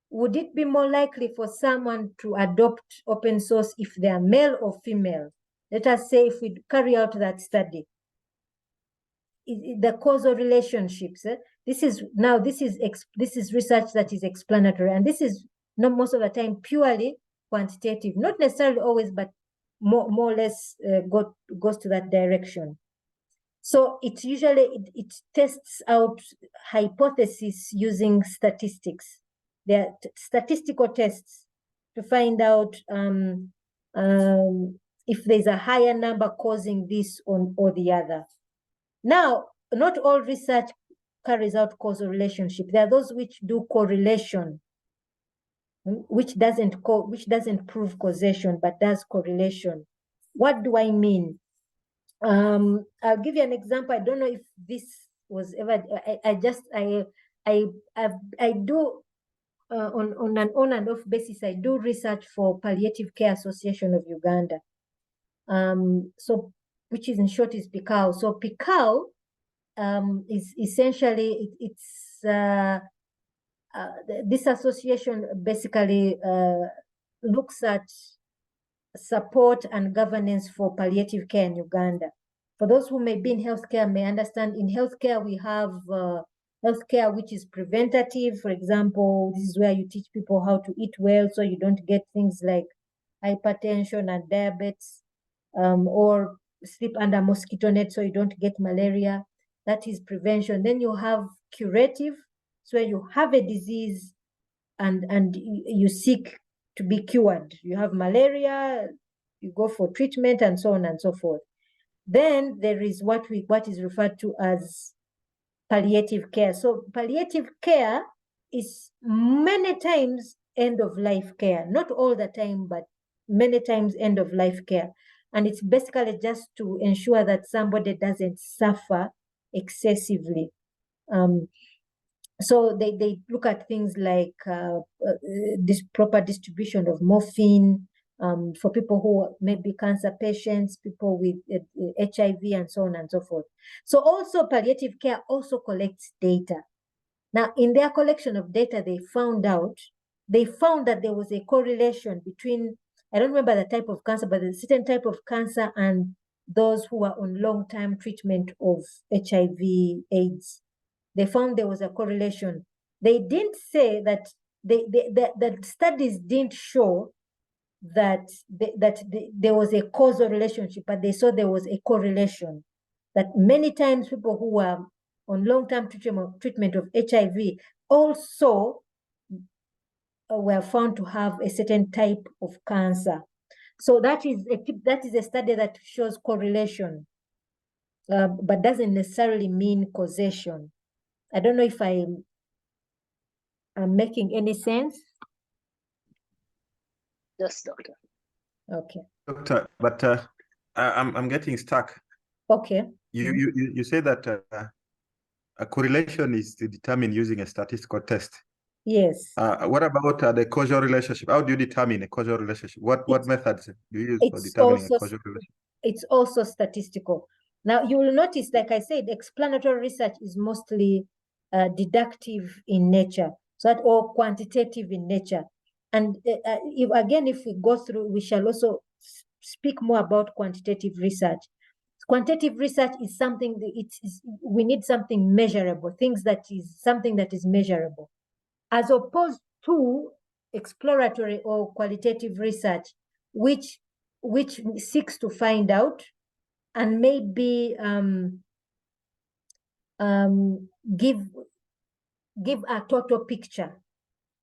S1: Would it be more likely for someone to adopt open source if they are male or female? Let us say if we carry out that study, the causal relationships. This is research that is explanatory, and this is not most of the time purely quantitative, not necessarily always, but more or less goes to that direction. So it usually it tests out hypotheses using statistics. There are statistical tests to find out if there's a higher number causing this or the other. Now, not all research carries out causal relationship. There are those which do correlation, which doesn't prove causation, but does correlation. What do I mean? I'll give you an example. I don't know if this was ever. I do on an on and off basis. I do research for Palliative Care Association of Uganda. So which is in short is PICAO. So PICAO is essentially, this association basically looks at support and governance for palliative care in Uganda. For those who may be in healthcare may understand, in healthcare we have healthcare which is preventative. For example, this is where you teach people how to eat well so you don't get things like hypertension and diabetes, or sleep under mosquito net so you don't get malaria. That is prevention. Then you have curative, so you have a disease and you seek to be cured. You have malaria, you go for treatment and so on and so forth. Then there is what is referred to as palliative care. So palliative care is many times end of life care, not all the time, but many times end of life care. And it's basically just to ensure that somebody doesn't suffer excessively. So they look at things like this proper distribution of morphine for people who may be cancer patients, people with HIV and so on and so forth. So also palliative care also collects data. Now, in their collection of data, they found that there was a correlation between, I don't remember the type of cancer, but a certain type of cancer and those who are on long-term treatment of HIV/AIDS. They found there was a correlation. They didn't say that the studies didn't show that there was a causal relationship, but they saw there was a correlation. That many times people who were on long-term treatment of HIV also were found to have a certain type of cancer. So that is a study that shows correlation, but doesn't necessarily mean causation. I don't know if I'm making any sense.
S5: Yes, doctor.
S1: Okay.
S2: Doctor, but I'm getting stuck.
S1: Okay.
S2: You say that a correlation is determined using a statistical test.
S1: Yes.
S2: What about the causal relationship? How do you determine a causal relationship? What methods do you use for determining a causal relationship?
S1: It's also statistical. Now, you will notice, like I said, explanatory research is mostly deductive in nature, or quantitative in nature. And if we go through, we shall also speak more about quantitative research. Quantitative research is something we need something measurable, something that is measurable, as opposed to exploratory or qualitative research, which seeks to find out and maybe give a total picture,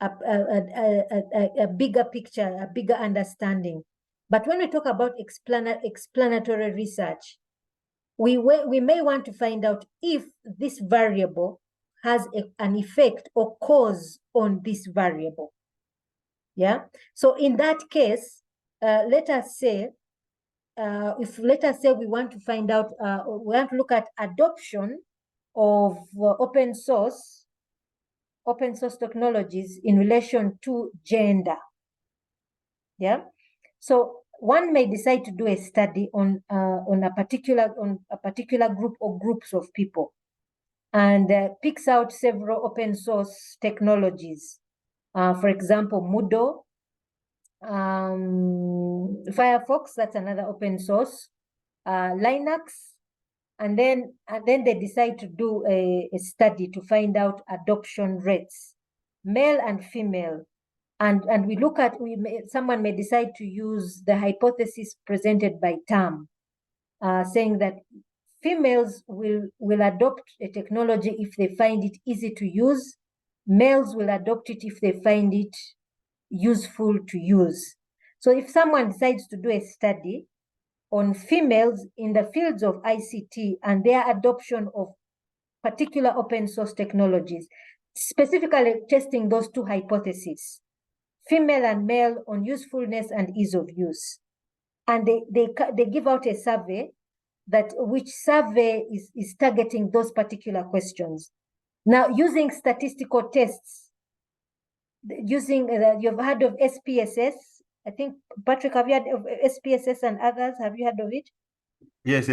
S1: a bigger picture, a bigger understanding. But when we talk about explanatory research, we may want to find out if this variable has an effect or cause on this variable. Yeah. So in that case, let us say we want to find out, we want to look at adoption of open source technologies in relation to gender. Yeah. So one may decide to do a study on a particular group or groups of people, and picks out several open source technologies. For example, Moodle, Firefox, that's another open source, Linux, and then they decide to do a study to find out adoption rates, male and female. And we look at, someone may decide to use the hypothesis presented by Tam, saying that females will adopt a technology if they find it easy to use. Males will adopt it if they find it useful to use. So if someone decides to do a study on females in the fields of ICT and their adoption of particular open source technologies, specifically testing those two hypotheses, female and male, on usefulness and ease of use, and they give out a survey, which survey is targeting those particular questions. Now, using statistical tests, using you've heard of SPSS. I think, Patrick, have you heard of SPSS and others? Have you heard of it?
S2: Yes.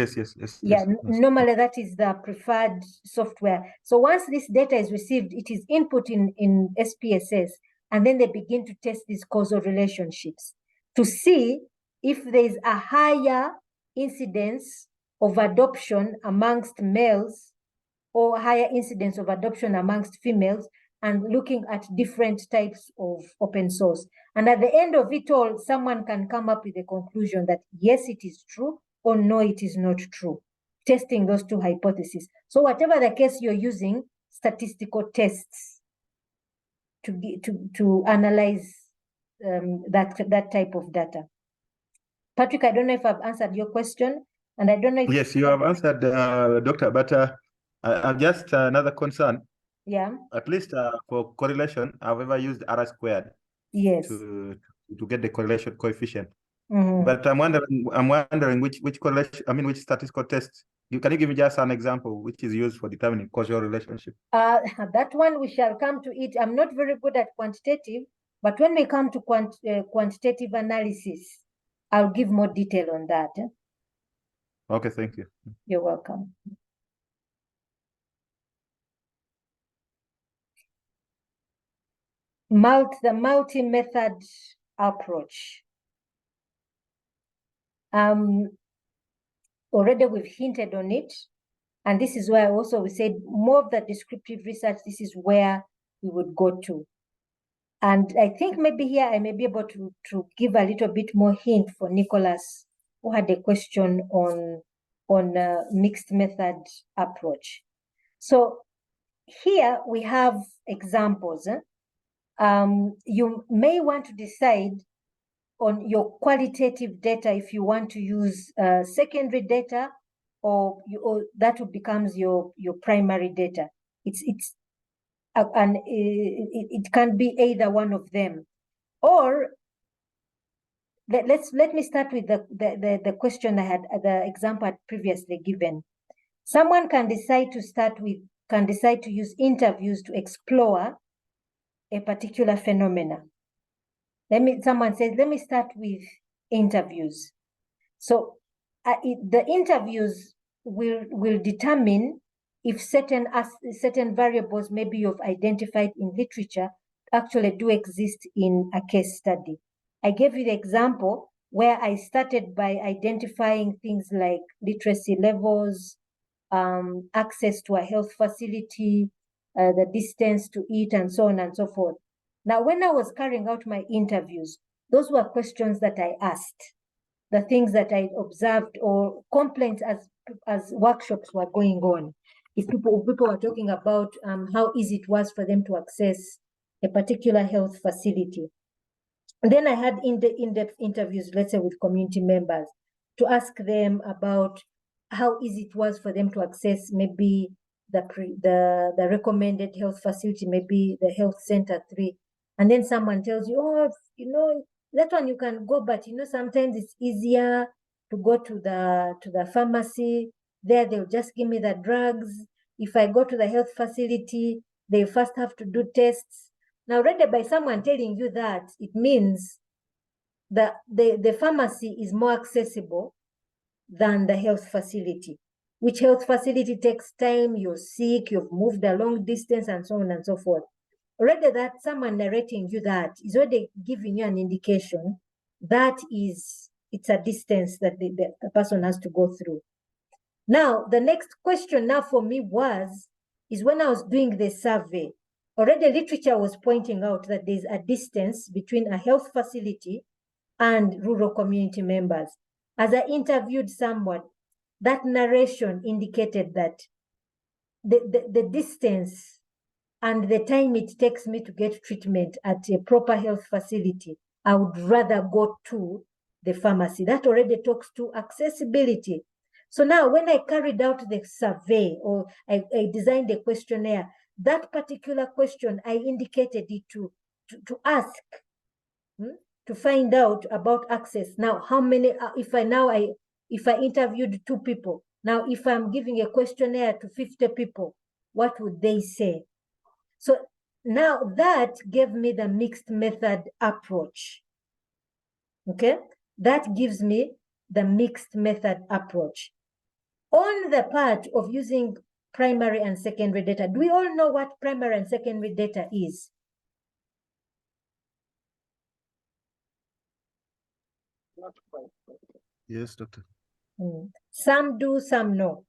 S1: Yeah, normally that is the preferred software. So once this data is received, it is input in SPSS, and then they begin to test these causal relationships to see if there is a higher incidence of adoption amongst males or higher incidence of adoption amongst females, and looking at different types of open source. And at the end of it all, someone can come up with a conclusion that yes, it is true, or no, it is not true, testing those two hypotheses. So whatever the case, you're using statistical tests to analyze that type of data. Patrick, I don't know if I've answered your question, and I don't know if...
S2: Yes, you have answered, Doctor, but I've just another concern.
S1: Yeah.
S2: At least for correlation, I've ever used R squared.
S1: Yes.
S2: To get the correlation coefficient.
S1: Mm-hmm.
S2: But I'm wondering which correlation, which statistical test. Can you give me just an example which is used for determining causal relationship?
S1: That one we shall come to it. I'm not very good at quantitative, but when we come to quantitative analysis, I'll give more detail on that.
S2: Okay, thank you.
S1: You're welcome. The multi-method approach. Already we've hinted on it, and this is where also we said more of the descriptive research, this is where we would go to. And I think maybe here I may be able to give a little bit more hint for Nicholas, who had a question on mixed method approach. So here we have examples. You may want to decide on your qualitative data if you want to use secondary data, or that becomes your primary data. It can be either one of them. Or let me start with the question I had, the example I had previously given. Someone can decide to use interviews to explore a particular phenomena. Someone says, let me start with interviews. So the interviews will determine if certain variables maybe you've identified in literature actually do exist in a case study. I gave you the example where I started by identifying things like literacy levels, access to a health facility, the distance to it, and so on and so forth. Now, when I was carrying out my interviews, those were questions that I asked, the things that I observed, or complaints as workshops were going on. If people were talking about how easy it was for them to access a particular health facility. And then I had in-depth interviews, let's say with community members, to ask them about how easy it was for them to access maybe the recommended health facility, maybe the health center 3. And then someone tells you, oh, that one you can go, but sometimes it's easier to go to the pharmacy. There they'll just give me the drugs. If I go to the health facility, they first have to do tests. Now, read by someone telling you that, it means that the pharmacy is more accessible than the health facility. Which health facility takes time, you're sick, you've moved a long distance, and so on and so forth. Already that someone narrating you that is already giving you an indication that it's a distance that the person has to go through. Now, the next question now for me is when I was doing the survey, already literature was pointing out that there's a distance between a health facility and rural community members. As I interviewed someone, that narration indicated that the distance and the time it takes me to get treatment at a proper health facility, I would rather go to the pharmacy. That already talks to accessibility. So now when I carried out the survey, or I designed a questionnaire, that particular question, I indicated it to ask, to find out about access. Now, how many, if I interviewed 2 people, now if I'm giving a questionnaire to 50 people, what would they say? So now that gave me the mixed method approach. Okay, that gives me the mixed method approach. On the part of using primary and secondary data, do we all know what primary and secondary data is?
S5: Not quite.
S2: Yes, doctor.
S1: Some do, some no.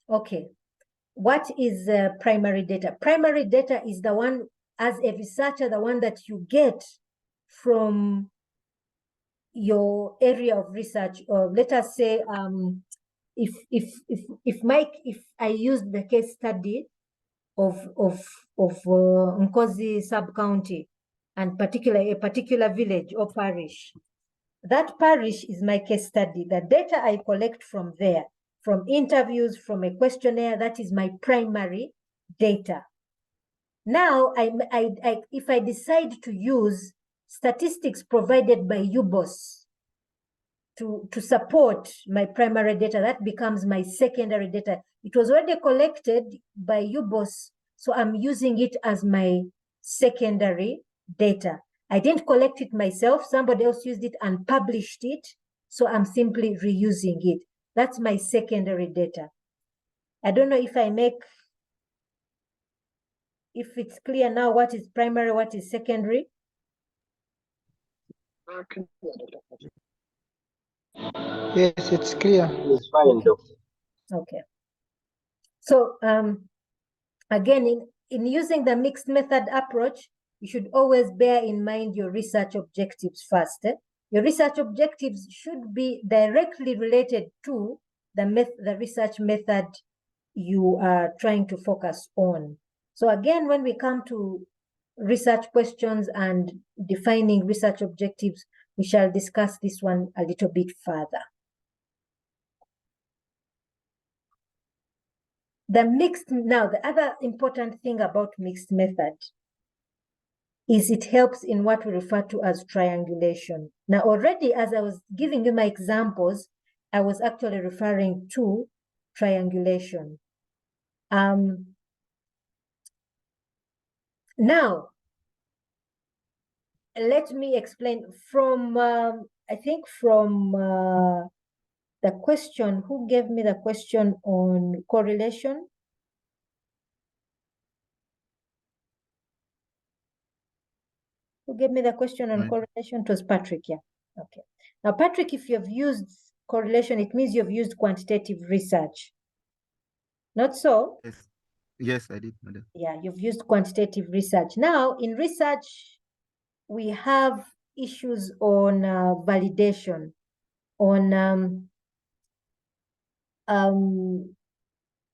S1: Okay. What is primary data? Primary data is the one, as a researcher, the one that you get from your area of research. Or let us say, if I used the case study of Nkozi sub-county and a particular village or parish, that parish is my case study. The data I collect from there, from interviews, from a questionnaire, that is my primary data. Now, if I decide to use statistics provided by UBOS to support my primary data, that becomes my secondary data. It was already collected by UBOS, so I'm using it as my secondary data. I didn't collect it myself. Somebody else used it and published it, so I'm simply reusing it. That's my secondary data. I don't know if it's clear now what is primary, what is secondary.
S7: Yes, it's clear.
S8: It's fine, doctor.
S1: Okay. So again, in using the mixed method approach, you should always bear in mind your research objectives first. Your research objectives should be directly related to the research method you are trying to focus on. So again, when we come to research questions and defining research objectives, we shall discuss this one a little bit further. Now, the other important thing about mixed method is it helps in what we refer to as triangulation. Now, already as I was giving you my examples, I was actually referring to triangulation. Now, let me explain from, I think from the question, who gave me the question on correlation? Who gave me the question on correlation? It was Patrick, yeah. Okay. Now, Patrick, if you've used correlation, it means you've used quantitative research. Not so?
S2: Yes, yes, I did, madam.
S1: Yeah, you've used quantitative research. Now, in research, we have issues on validation, on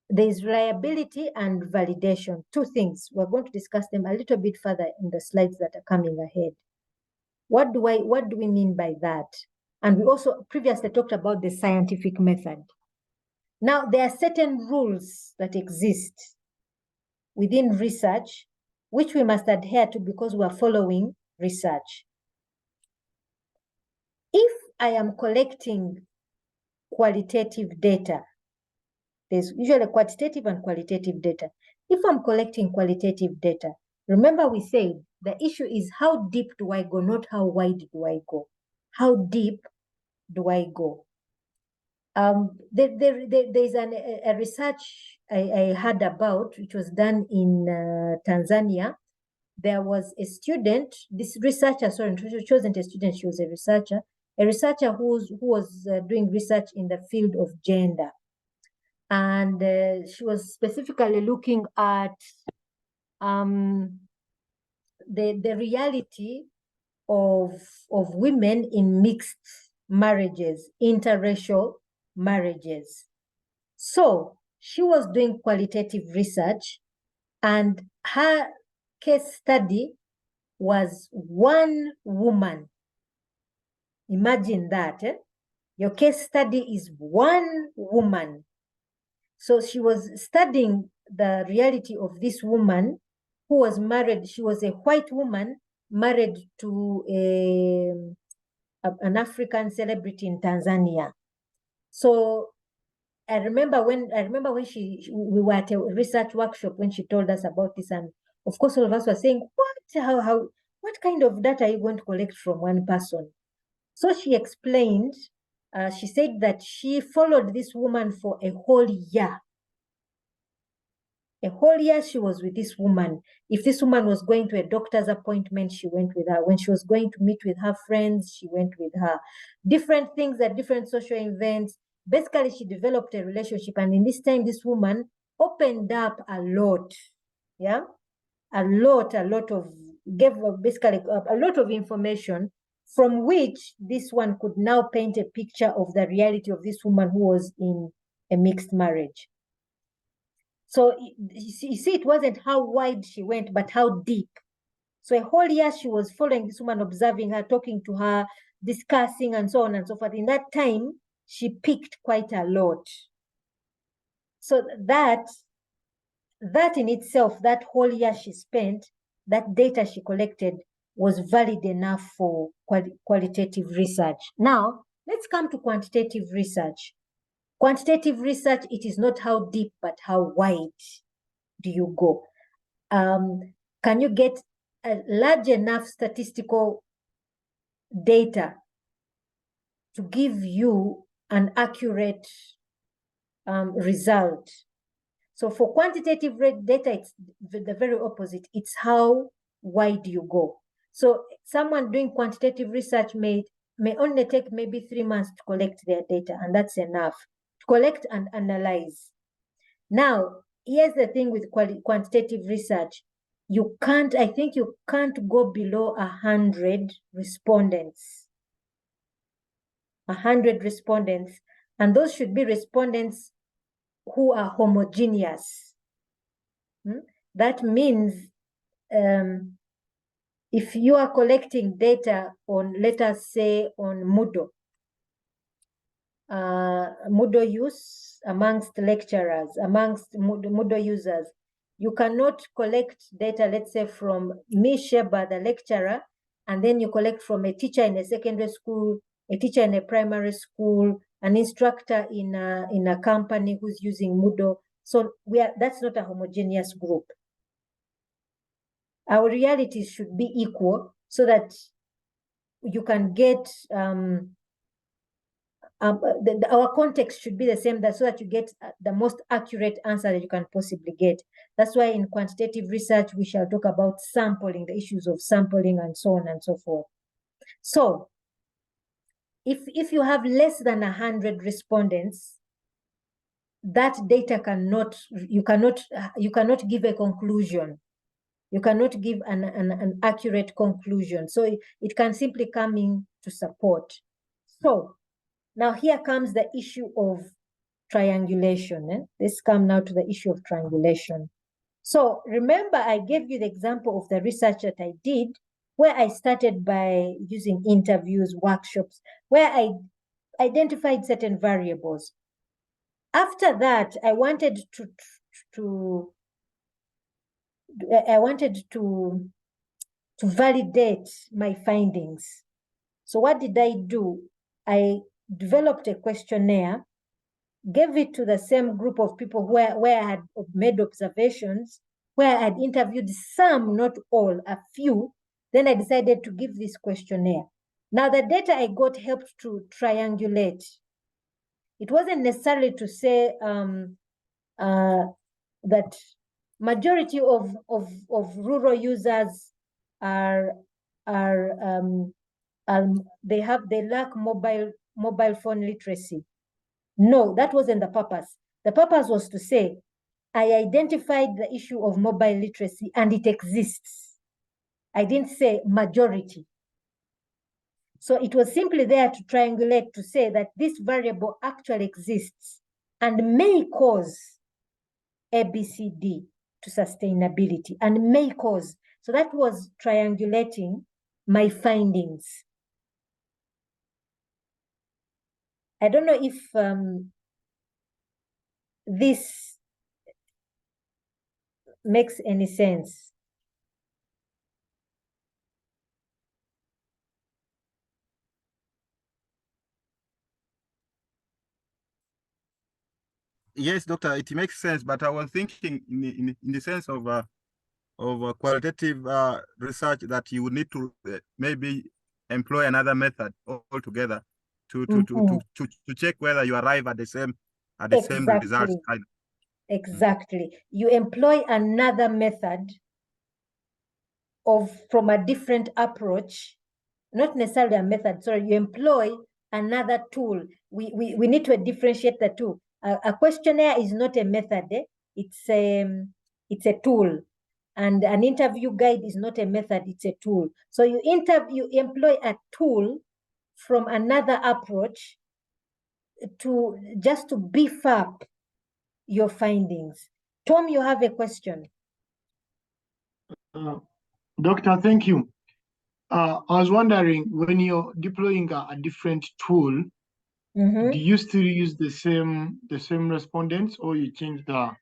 S1: there's reliability and validation, two things. We're going to discuss them a little bit further in the slides that are coming ahead. What do we mean by that? And we also previously talked about the scientific method. Now, there are certain rules that exist within research, which we must adhere to because we are following research. If I am collecting qualitative data, there's usually quantitative and qualitative data. If I'm collecting qualitative data, remember we said the issue is how deep do I go, not how wide do I go. How deep do I go? There's a research I heard about, which was done in Tanzania. There was a student, this researcher, sorry, she wasn't a student, she was a researcher who was doing research in the field of gender. And she was specifically looking at the reality of women in mixed marriages, interracial marriages. So she was doing qualitative research, and her case study was one woman. Imagine that. Your case study is one woman. So she was studying the reality of this woman who was married. She was a white woman married to an African celebrity in Tanzania. So I remember when we were at a research workshop when she told us about this, and of course all of us were saying, what kind of data are you going to collect from one person? So she explained she said that she followed this woman for a whole year. A whole year she was with this woman. If this woman was going to a doctor's appointment, she went with her. When she was going to meet with her friends, she went with her. Different things at different social events. Basically, she developed a relationship. And in this time, this woman opened up a lot. Yeah? A lot of, gave basically a lot of information from which this one could now paint a picture of the reality of this woman who was in a mixed marriage. So you see, it wasn't how wide she went, but how deep. So a whole year she was following this woman, observing her, talking to her, discussing, and so on and so forth. In that time, she picked quite a lot. So that in itself, that whole year she spent, that data she collected was valid enough for qualitative research. Now, let's come to quantitative research. Quantitative research, it is not how deep, but how wide do you go? Can you get a large enough statistical data to give you an accurate result? So for quantitative data, it's the very opposite. It's how wide you go. So someone doing quantitative research may only take maybe 3 months to collect their data, and that's enough to collect and analyze. Now, here's the thing with quantitative research. I think you can't go below 100 respondents. 100 respondents, and those should be respondents who are homogeneous. That means if you are collecting data on, let us say, on Moodle use amongst lecturers, amongst Moodle users, you cannot collect data, let's say, from me, Sheba, the lecturer, and then you collect from a teacher in a secondary school, a teacher in a primary school, an instructor in a company who's using Moodle. So that's not a homogeneous group. Our realities should be equal so that you can get our context should be the same, so that you get the most accurate answer that you can possibly get. That's why in quantitative research, we shall talk about sampling, the issues of sampling, and so on and so forth. So if you have less than 100 respondents, that data you cannot give a conclusion. You cannot give an accurate conclusion. So it can simply come in to support. So now here comes the issue of triangulation. Let's come now to the issue of triangulation. So remember, I gave you the example of the research that I did, where I started by using interviews, workshops, where I identified certain variables. After that, I wanted to validate my findings. So what did I do? I developed a questionnaire, gave it to the same group of people where I had made observations, where I had interviewed some, not all, a few. Then I decided to give this questionnaire. Now, the data I got helped to triangulate. It wasn't necessarily to say that majority of rural users they lack mobile phone literacy. No, that wasn't the purpose. The purpose was to say, I identified the issue of mobile literacy and it exists. I didn't say majority. So it was simply there to triangulate, to say that this variable actually exists and may cause ABCD to sustainability, and may cause. So that was triangulating my findings. I don't know if this makes any sense.
S2: Yes, doctor, it makes sense, but I was thinking in the sense of qualitative research that you would need to maybe employ another method altogether to check whether you arrive at the same results.
S1: Exactly. You employ another method from a different approach, not necessarily a method. Sorry, you employ another tool. We need to differentiate the two. A questionnaire is not a method. It's a tool, and an interview guide is not a method. It's a tool. So you employ a tool from another approach to beef up your findings. Tom, you have a question.
S7: Doctor, thank you. I was wondering, when you're deploying a different tool, do you still use the same respondents, or you change the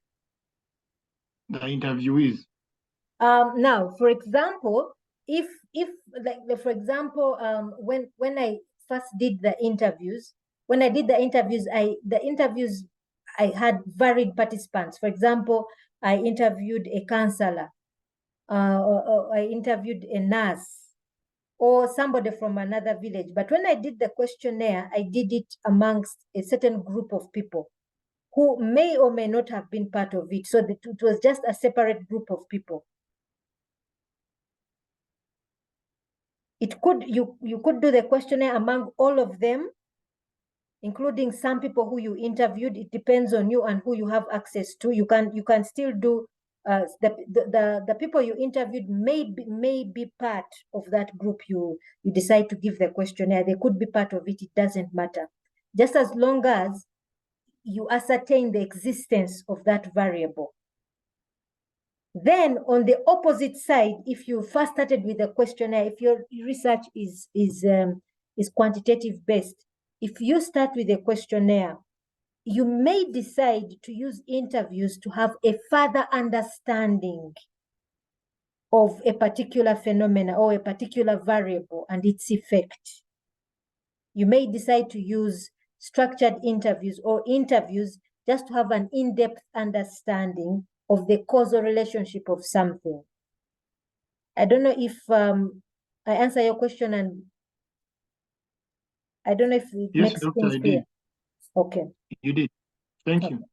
S7: interviewees?
S1: Now, for example, if for example, when I first did the interviews, I had varied participants. For example, I interviewed a counselor, or I interviewed a nurse, or somebody from another village. But when I did the questionnaire, I did it amongst a certain group of people who may or may not have been part of it. So it was just a separate group of people. You could do the questionnaire among all of them, including some people who you interviewed. It depends on you and who you have access to. You can still do the people you interviewed may be part of that group you decide to give the questionnaire. They could be part of it. It doesn't matter, just as long as you ascertain the existence of that variable. Then on the opposite side, if you first started with a questionnaire, if your research is quantitative based, if you start with a questionnaire, you may decide to use interviews to have a further understanding of a particular phenomena or a particular variable and its effect. You may decide to use structured interviews or interviews just to have an in-depth understanding of the causal relationship of something. I don't know if I answer your question, and I don't know if it makes sense. Yes, Doctor, I did. Okay.
S7: You did. Thank you.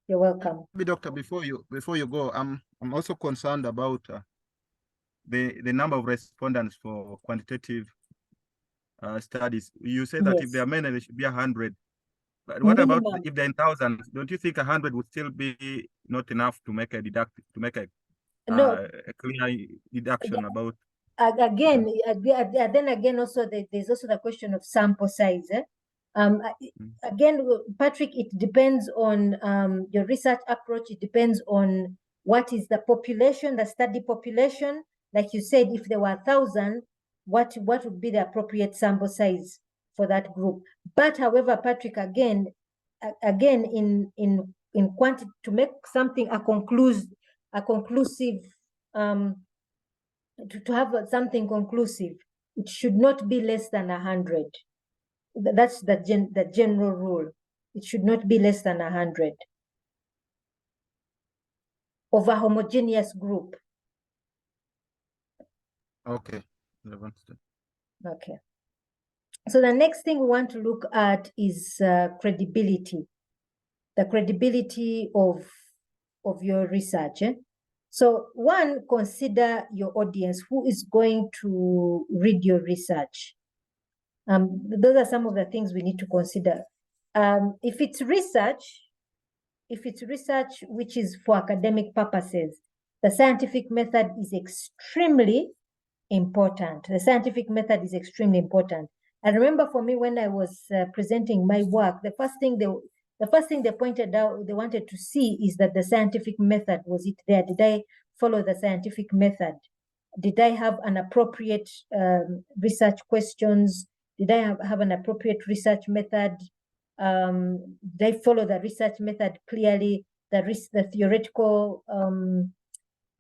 S1: You're welcome.
S2: Doctor, before you go, I'm also concerned about the number of respondents for quantitative studies. You said that if there are many, there should be 100. But what about if there are 1,000? Don't you think 100 would still be not enough to make a clear deduction about?
S1: Again, then again, also there's also the question of sample size. Again, Patrick, it depends on your research approach. It depends on what is the population, the study population. Like you said, if there were 1,000, what would be the appropriate sample size for that group? But however, Patrick, again, in quantity, to make something a conclusive, to have something conclusive, it should not be less than 100. That's the general rule. It should not be less than 100 of a homogeneous group.
S2: Okay.
S1: Okay. So the next thing we want to look at is credibility. The credibility of your research. So one, consider your audience. Who is going to read your research? Those are some of the things we need to consider. If it's research which is for academic purposes, the scientific method is extremely important. The scientific method is extremely important. I remember for me, when I was presenting my work, the first thing they pointed out, they wanted to see is that the scientific method, was it there? Did I follow the scientific method? Did I have an appropriate research questions? Did I have an appropriate research method? Did I follow the research method clearly? The theoretical,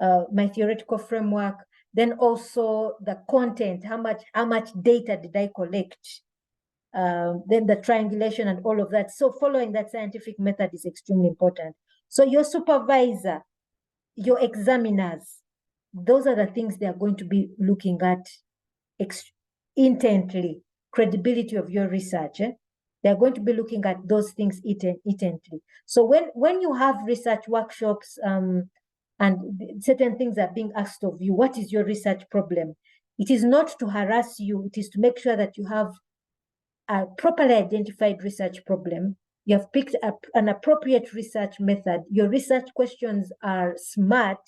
S1: my theoretical framework. Then also the content, how much data did I collect? Then the triangulation and all of that. So following that scientific method is extremely important. So your supervisor, your examiners, those are the things they are going to be looking at intently. credibility of your research. They're going to be looking at those things intently. So when you have research workshops and certain things are being asked of you, what is your research problem? It is not to harass you. It is to make sure that you have a properly identified research problem. You have picked up an appropriate research method. Your research questions are smart,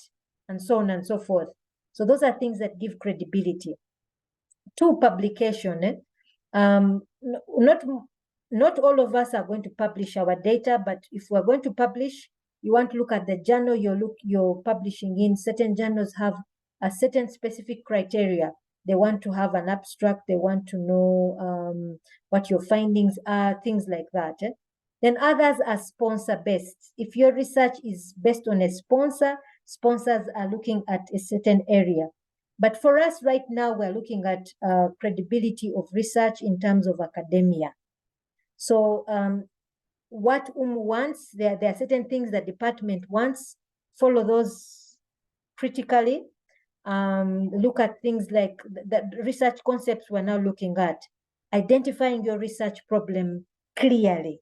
S1: and so on and so forth. So those are things that give credibility to publication. Not all of us are going to publish our data, but if we're going to publish, you want to look at the journal you're publishing in. Certain journals have a certain specific criteria. They want to have an abstract. They want to know what your findings are, things like that. Then others are sponsor-based. If your research is based on a sponsor, sponsors are looking at a certain area. But for us right now, we're looking at credibility of research in terms of academia. So what wants, there are certain things the department wants, follow those critically. Look at things like the research concepts we're now looking at, identifying your research problem clearly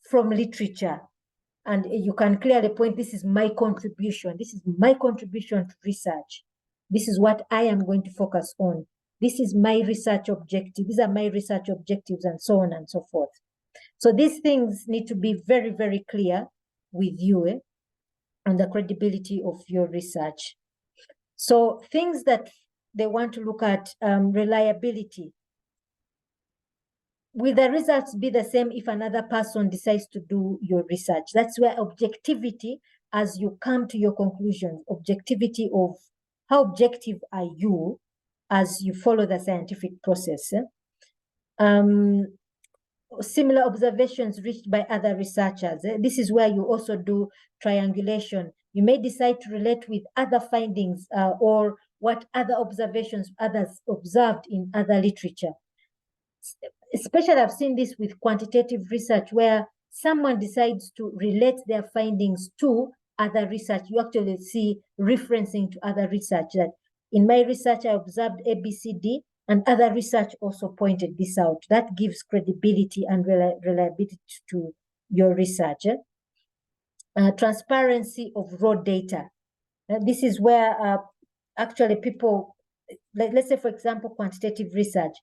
S1: from literature. And you can clearly point, this is my contribution. This is my contribution to research. This is what I am going to focus on. This is my research objective. These are my research objectives, and so on and so forth. So these things need to be very, very clear with you on the credibility of your research. So things that they want to look at, reliability. Will the results be the same if another person decides to do your research? That's where objectivity, as you come to your conclusions, objectivity of how objective are you as you follow the scientific process. Similar observations reached by other researchers. This is where you also do triangulation. You may decide to relate with other findings or what other observations others observed in other literature. Especially I've seen this with quantitative research where someone decides to relate their findings to other research. You actually see referencing to other research, that in my research I observed ABCD, and other research also pointed this out. That gives credibility and reliability to your research. Transparency of raw data. This is where actually people, let's say for example, quantitative research.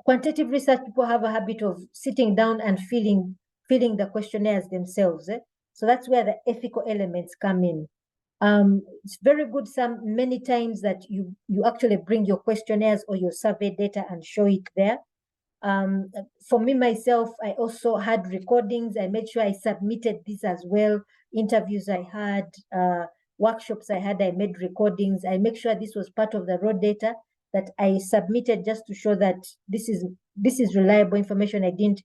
S1: Quantitative research, people have a habit of sitting down and filling the questionnaires themselves. So that's where the ethical elements come in. It's very good many times that you actually bring your questionnaires or your survey data and show it there. For me, myself, I also had recordings. I made sure I submitted this as well. Interviews I had, workshops I had, I made recordings. I make sure this was part of the raw data that I submitted just to show that this is reliable information. I didn't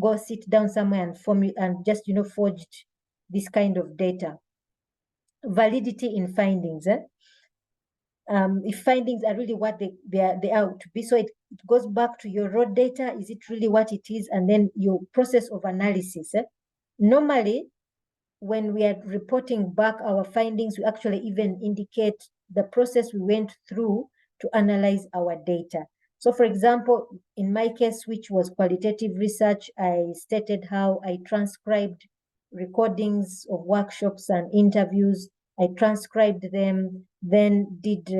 S1: go sit down somewhere and just forged this kind of data. Validity in findings. If findings are really what they are to be, so it goes back to your raw data. Is it really what it is? And then your process of analysis. Normally, when we are reporting back our findings, we actually even indicate the process we went through to analyze our data. So for example, in my case, which was qualitative research, I stated how I transcribed recordings of workshops and interviews. I transcribed them, then did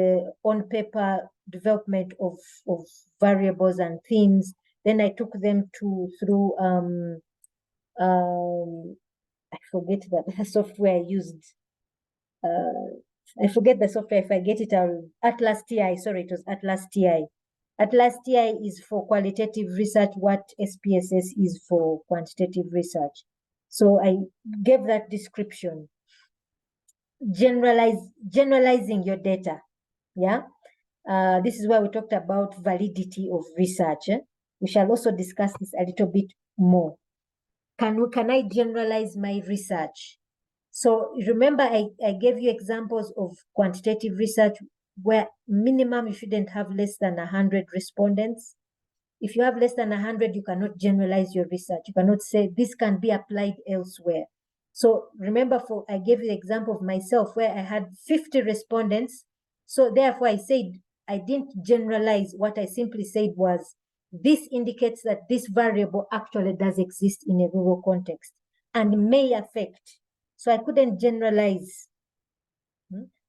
S1: on-paper development of variables and themes. Then I took them through I forget the software I used. I forget the software. If I get it, Atlas TI. Sorry, it was Atlas TI. Atlas TI is for qualitative research, what SPSS is for quantitative research. So I gave that description. Generalizing your data. Yeah. This is where we talked about validity of research. We shall also discuss this a little bit more. Can I generalize my research? So remember, I gave you examples of quantitative research where minimum you shouldn't have less than 100 respondents. If you have less than 100, you cannot generalize your research. You cannot say this can be applied elsewhere. So remember, I gave you the example of myself where I had 50 respondents. So therefore I said, I didn't generalize. What I simply said was, this indicates that this variable actually does exist in a rural context and may affect. So I couldn't generalize.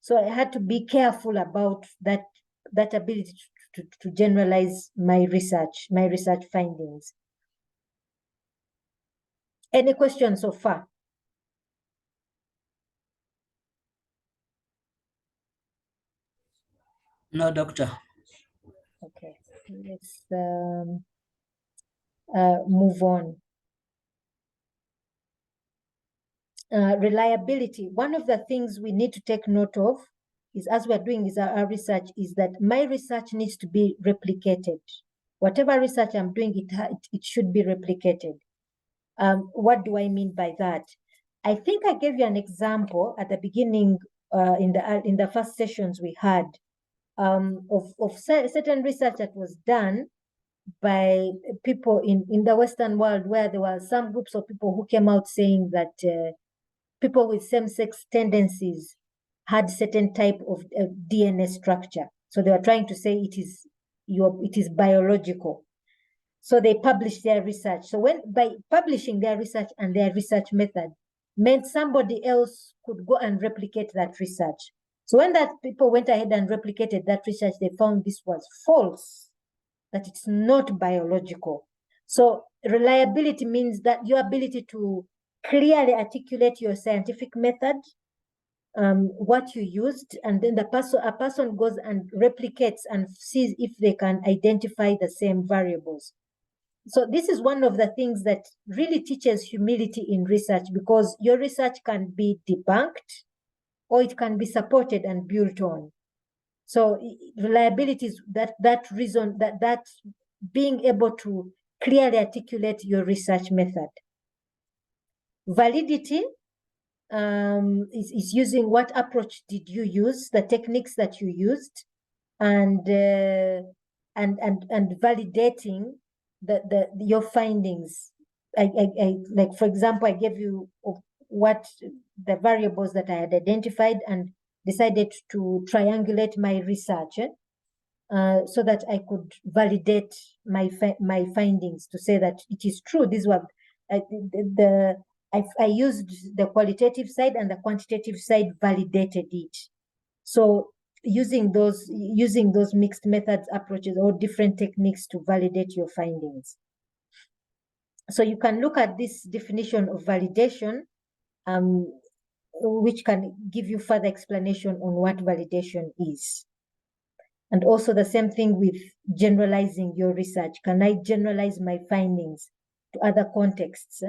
S1: So I had to be careful about that ability to generalize my research findings. Any questions so far?
S3: No, doctor.
S1: Okay, let's move on. Reliability. One of the things we need to take note of is, as we're doing our research, is that my research needs to be replicated. Whatever research I'm doing, it should be replicated. What do I mean by that? I think I gave you an example at the beginning in the first sessions we had of certain research that was done by people in the Western world, where there were some groups of people who came out saying that people with same-sex tendencies had certain type of DNA structure. So they were trying to say it is biological. So they published their research. So by publishing their research and their research method meant somebody else could go and replicate that research. So when that people went ahead and replicated that research, they found this was false, that it's not biological. So reliability means that your ability to clearly articulate your scientific method, what you used, and then a person goes and replicates and sees if they can identify the same variables. So this is one of the things that really teaches humility in research, because your research can be debunked or it can be supported and built on. So reliability is that reason, that being able to clearly articulate your research method. Validity is using what approach did you use, the techniques that you used, and validating your findings. I like, for example, I gave you what the variables that I had identified and decided to triangulate my research so that I could validate my findings to say that it is true. These were I used the qualitative side, and the quantitative side validated it. So using those mixed methods approaches or different techniques to validate your findings. So you can look at this definition of validation, which can give you further explanation on what validation is. And also the same thing with generalizing your research. Can I generalize my findings to other contexts?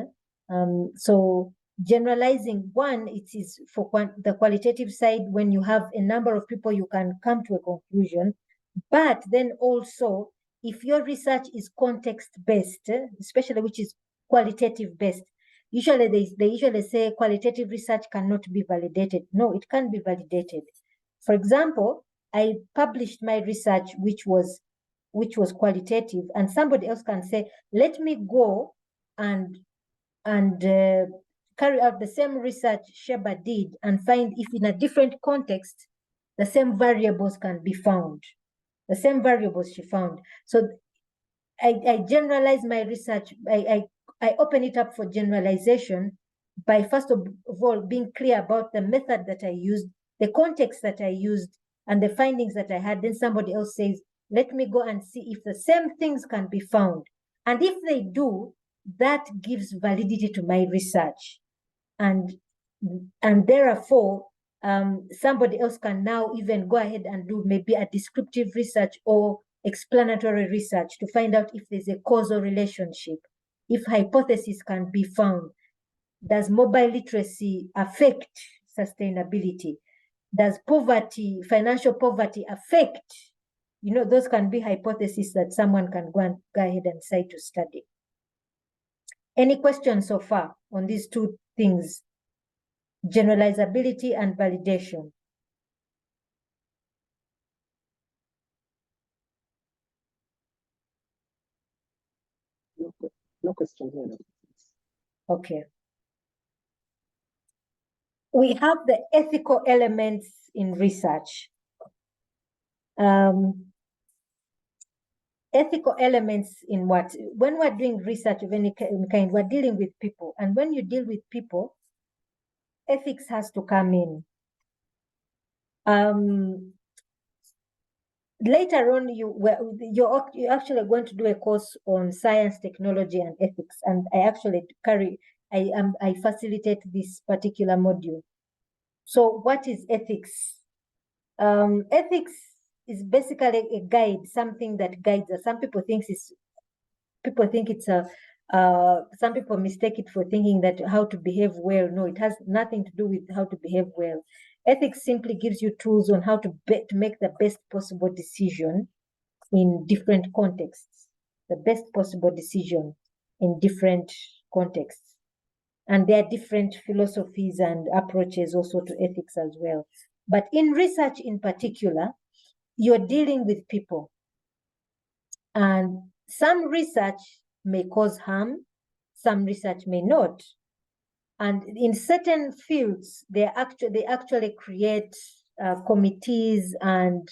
S1: So generalizing, one, it is for the qualitative side. When you have a number of people, you can come to a conclusion. But then also, if your research is context-based, especially which is qualitative-based, usually they usually say qualitative research cannot be validated. No, it can be validated. For example, I published my research, which was qualitative, and somebody else can say, let me go and carry out the same research Sheba did and find if in a different context, the same variables can be found. The same variables she found. So I generalize my research. I open it up for generalization by, first of all, being clear about the method that I used, the context that I used, and the findings that I had. Then somebody else says, let me go and see if the same things can be found. And if they do, that gives validity to my research. And therefore, somebody else can now even go ahead and do maybe a descriptive research or explanatory research to find out if there's a causal relationship, if hypotheses can be found. Does mobile literacy affect sustainability? Does poverty, financial poverty affect? Those can be hypotheses that someone can go ahead and decide to study. Any questions so far on these two things? Generalizability and validation.
S5: No question here.
S1: Okay. We have the ethical elements in research. ethical elements in what? When we're doing research of any kind, we're dealing with people. And when you deal with people, ethics has to come in. Later on, you're actually going to do a course on science, technology, and ethics. And I actually I facilitate this particular module. So what is ethics? Ethics is basically a guide, something that guides us. Some people think it's some people mistake it for thinking that how to behave well. No, it has nothing to do with how to behave well. Ethics simply gives you tools on how to make the best possible decision in different contexts, the best possible decision in different contexts. And there are different philosophies and approaches also to ethics as well. But in research in particular, you're dealing with people. And some research may cause harm, some research may not. And in certain fields, they actually create committees and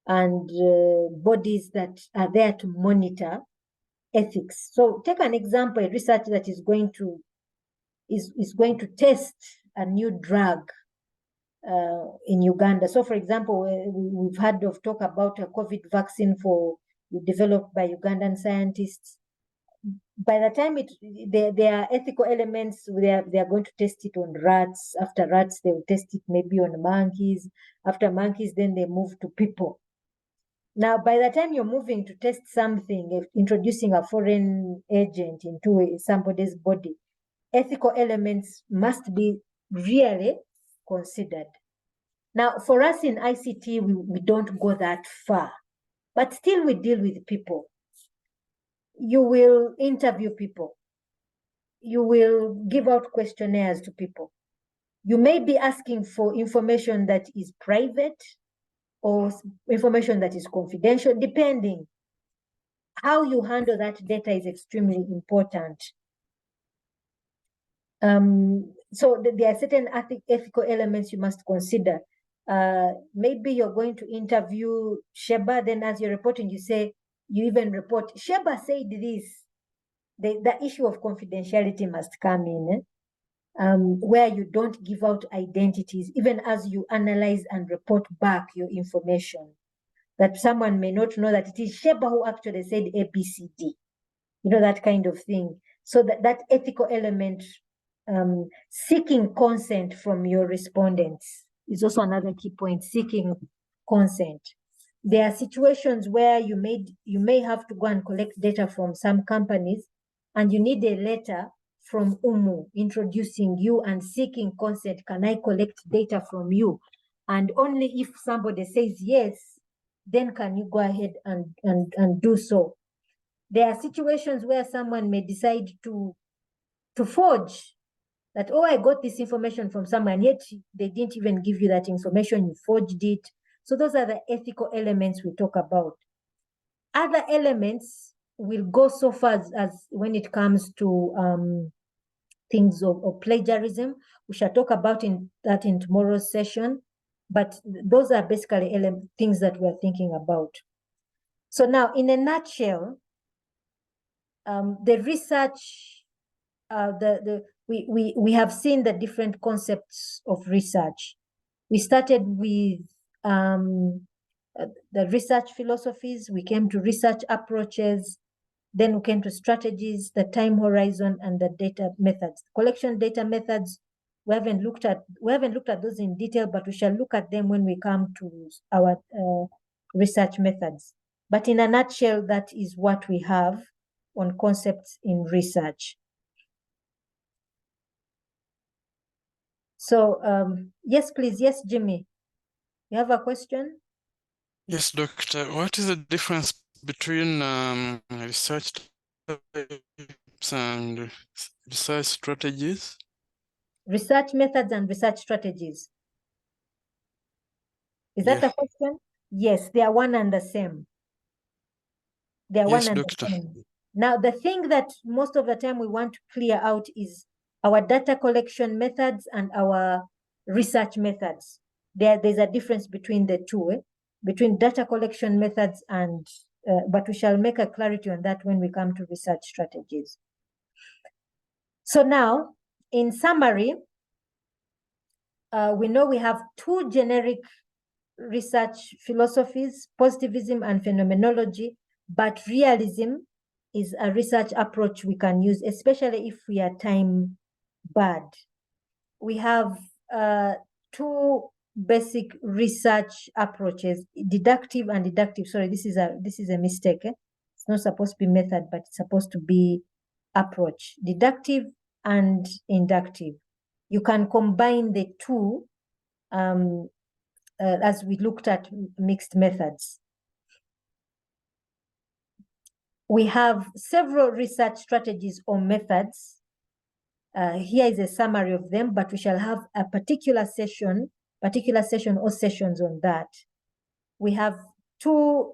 S1: bodies that are there to monitor ethics. So take an example, a research that is going to test a new drug in Uganda. So for example, we've heard of talk about a COVID vaccine developed by Ugandan scientists. By the time there are ethical elements, they are going to test it on rats. After rats, they will test it maybe on monkeys. After monkeys, then they move to people. Now, by the time you're moving to test something, introducing a foreign agent into somebody's body, ethical elements must be really considered. Now, for us in ICT, we don't go that far, but still we deal with people. You will interview people. You will give out questionnaires to people. You may be asking for information that is private or information that is confidential, depending. How you handle that data is extremely important. So there are certain ethical elements you must consider. Maybe you're going to interview Sheba, then as you're reporting, you even report, Sheba said this. The issue of confidentiality must come in, where you don't give out identities, even as you analyze and report back your information, that someone may not know that it is Sheba who actually said ABCD, that kind of thing. So that ethical element, seeking consent from your respondents is also another key point, seeking consent. There are situations where you may have to go and collect data from some companies, and you need a letter from UMU introducing you and seeking consent. Can I collect data from you? And only if somebody says yes, then can you go ahead and do so. There are situations where someone may decide to forge that, oh, I got this information from someone, yet they didn't even give you that information, you forged it. So those are the ethical elements we talk about. Other elements will go so far as when it comes to things of plagiarism. We shall talk about that in tomorrow's session, but those are basically things that we're thinking about. So now, in a nutshell, the research, we have seen the different concepts of research. We started with the research philosophies, we came to research approaches, then we came to strategies, the time horizon, and the data methods. Collection data methods, we haven't looked at those in detail, but we shall look at them when we come to our research methods. But in a nutshell, that is what we have on concepts in research. So, yes, please. Yes, Jimmy. You have a question?
S8: Yes, Doctor. What is the difference between research types and research strategies?
S1: Research methods and research strategies. Is that a question? Yes, they are one and the same. They are one and the same. Now, the thing that most of the time we want to clear out is our data collection methods and our research methods. There's a difference between the two, between data collection methods and but we shall make a clarity on that when we come to research strategies. So now, in summary, we know we have two generic research philosophies, positivism and phenomenology, but realism is a research approach we can use, especially if we are time barred. We have two basic research approaches, deductive and deductive. Sorry, this is a mistake. It's not supposed to be method, but it's supposed to be approach. Deductive and inductive. You can combine the two as we looked at mixed methods. We have several research strategies or methods. Here is a summary of them, but we shall have a particular session or sessions on that. We have two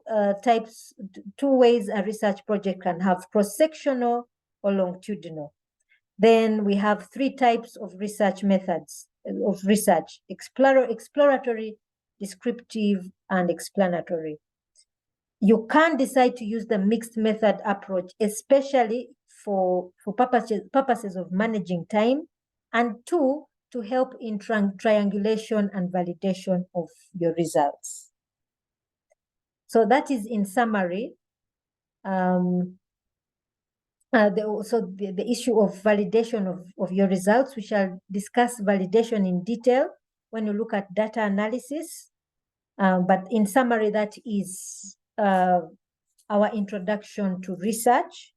S1: ways a research project can have: cross-sectional or longitudinal. Then we have three types of research methods of research: exploratory, descriptive, and explanatory. You can decide to use the mixed method approach, especially for purposes of managing time, and two, to help in triangulation and validation of your results. So that is in summary. The issue of validation of your results. We shall discuss validation in detail when you look at data analysis. But in summary, that is our introduction to research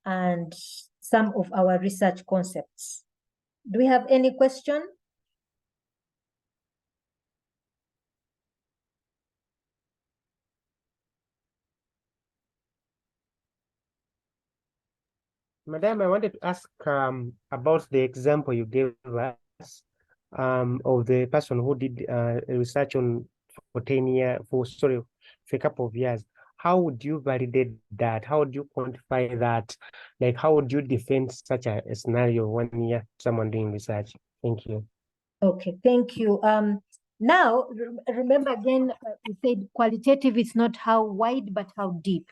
S1: and some of our research concepts. Do we have any question?
S9: Madam, I wanted to ask about the example you gave us of the person who did research on for a couple of years. How would you validate that? How would you quantify that? Like, how would you defend such a scenario 1 year, someone doing research? Thank you.
S1: Okay, thank you. Now, remember again, we said qualitative is not how wide, but how deep.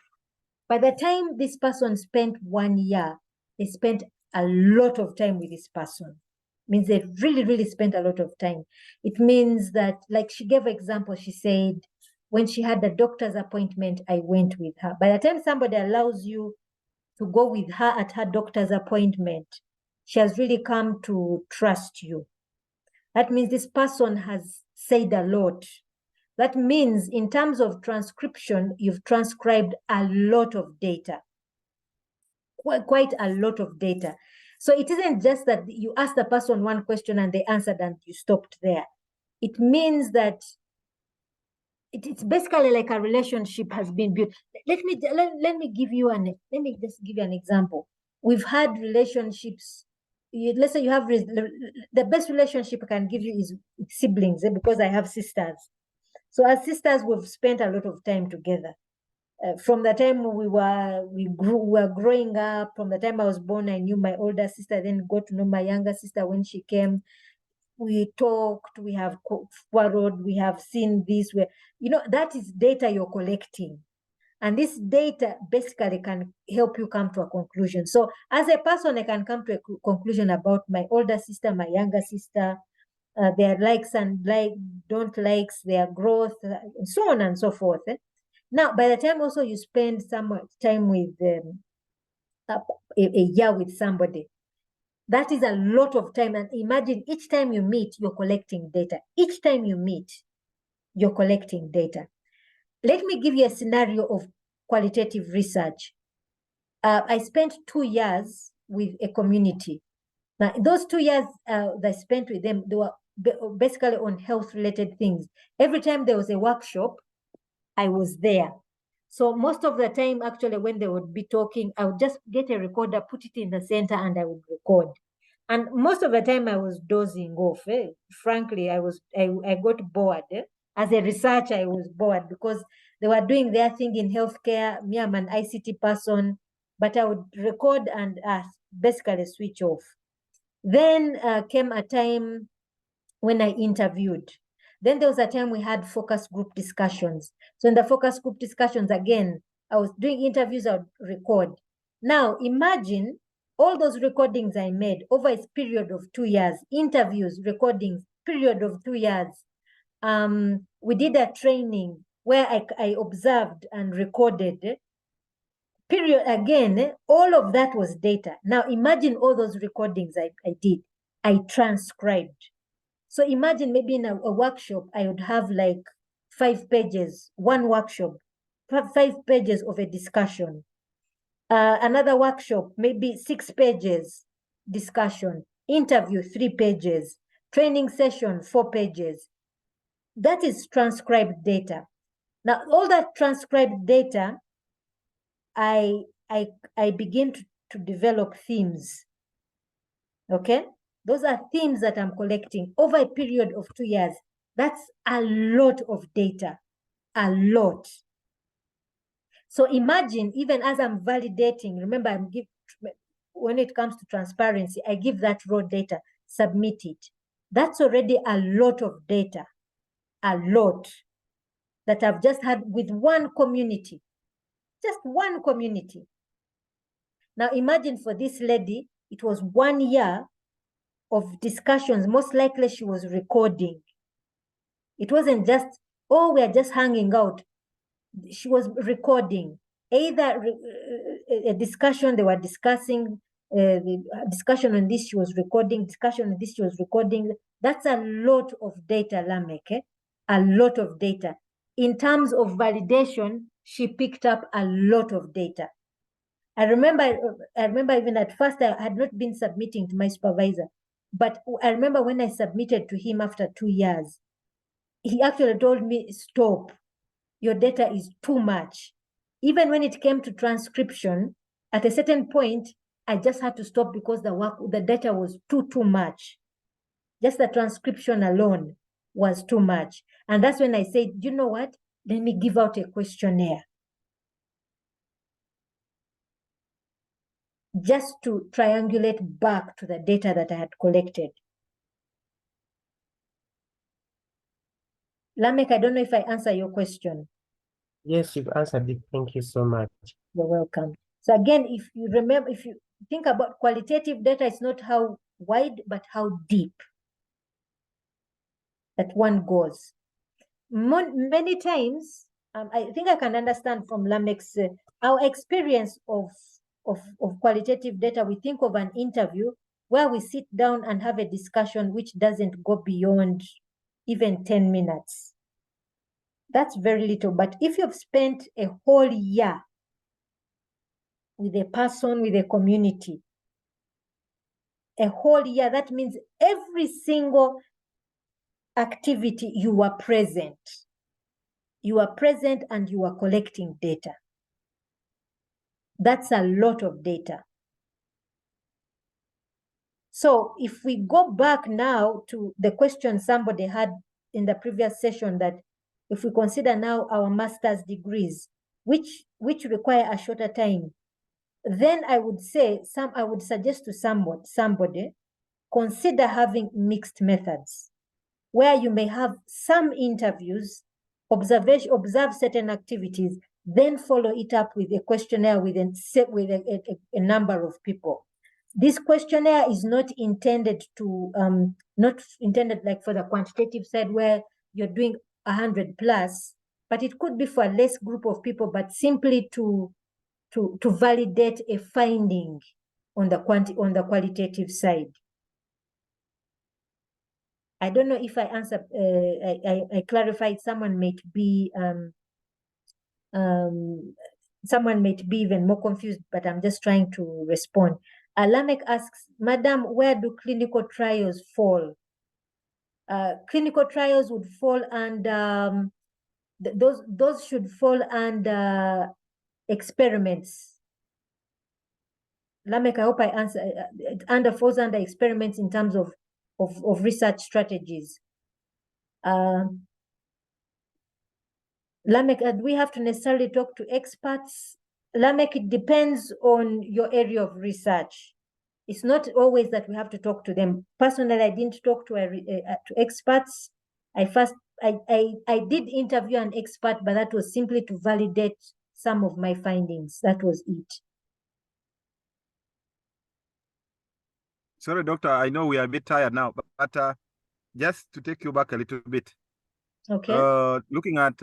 S1: By the time this person spent 1 year, they spent a lot of time with this person. Means they really, really spent a lot of time. It means that, like she gave an example, she said, when she had the doctor's appointment, I went with her. By the time somebody allows you to go with her at her doctor's appointment, she has really come to trust you. That means this person has said a lot. That means in terms of transcription, you've transcribed a lot of data, quite a lot of data. So it isn't just that you asked the person one question and they answered and you stopped there. It means that it's basically like a relationship has been built. Let me just give you an example. We've had relationships. Let's say you have the best relationship I can give you is with siblings, because I have sisters. So as sisters, we've spent a lot of time together. From the time we were growing up, from the time I was born, I knew my older sister, then got to know my younger sister when she came. We talked, we have quarreled, we have seen this. That is data you're collecting. And this data basically can help you come to a conclusion. So as a person, I can come to a conclusion about my older sister, my younger sister, their likes and don't likes, their growth, and so on and so forth. Now, by the time also you spend some time with a year with somebody, that is a lot of time. And imagine each time you meet, you're collecting data. Each time you meet, you're collecting data. Let me give you a scenario of qualitative research. I spent 2 years with a community. Now, those 2 years that I spent with them, they were basically on health-related things. Every time there was a workshop, I was there. So most of the time, actually, when they would be talking, I would just get a recorder, put it in the center, and I would record. And most of the time, I was dozing off. Frankly, I got bored. As a researcher, I was bored because they were doing their thing in healthcare. Me, I'm an ICT person, but I would record and basically switch off. Then came a time when I interviewed. Then there was a time we had focus group discussions. So in the focus group discussions, again, I was doing interviews, I would record. Now imagine all those recordings I made over a period of 2 years, interviews, recordings, period of 2 years. We did a training where I observed and recorded, period. Again, all of that was data. Now imagine all those recordings I did, I transcribed. So imagine maybe in a workshop, I would have like 5 pages, one workshop, 5 pages of a discussion. Another workshop, maybe 6 pages discussion, interview 3 pages, training session 4 pages. That is transcribed data. Now, all that transcribed data, I begin to develop themes. Okay? Those are themes that I'm collecting over a period of 2 years. That's a lot of data, a lot. So imagine, even as I'm validating, remember, when it comes to transparency, I give that raw data, submit it. That's already a lot of data, a lot that I've just had with one community, just one community. Now imagine for this lady, it was 1 year of discussions. Most likely she was recording. It wasn't just, oh, we're just hanging out. She was recording, either a discussion, they were discussing, the discussion on this, she was recording, discussion on this, she was recording. That's a lot of data, Lamek, a lot of data. In terms of validation, she picked up a lot of data. I remember even at first I had not been submitting to my supervisor, but I remember when I submitted to him after 2 years, he actually told me, stop, your data is too much. Even when it came to transcription, at a certain point, I just had to stop because the data was too much. Just the transcription alone was too much. And that's when I said, you know what? Let me give out a questionnaire. Just to triangulate back to the data that I had collected. Lamek, I don't know if I answer your question.
S9: Yes, you've answered it. Thank you so much.
S1: You're welcome. So again, if you remember, if you think about qualitative data, it's not how wide, but how deep that one goes. Many times, I think I can understand from Lamek's, our experience of qualitative data, we think of an interview where we sit down and have a discussion which doesn't go beyond even 10 minutes. That's very little. But if you've spent a whole year with a person, with a community, a whole year, that means every single activity you are present. You are present and you are collecting data. That's a lot of data. So if we go back now to the question somebody had in the previous session, that if we consider now our master's degrees, which require a shorter time, then I would say, I would suggest to somebody, consider having mixed methods, where you may have some interviews, observe certain activities, then follow it up with a questionnaire with a number of people. This questionnaire is not intended like for the quantitative side where you're doing 100 plus, but it could be for a less group of people, but simply to validate a finding on the qualitative side. I don't know if I answer, I clarified. Someone might be even more confused, but I'm just trying to respond. Lamek asks, Madam, where do clinical trials fall? Clinical trials would fall under, those should fall under experiments. Lamek, I hope I answer, it falls under experiments in terms of research strategies. Lamek, do we have to necessarily talk to experts? Lamek, it depends on your area of research. It's not always that we have to talk to them. Personally, I didn't talk to experts. I did interview an expert, but that was simply to validate some of my findings. That was it.
S2: Sorry, Doctor, I know we are a bit tired now, but just to take you back a little bit.
S1: Okay.
S2: Looking at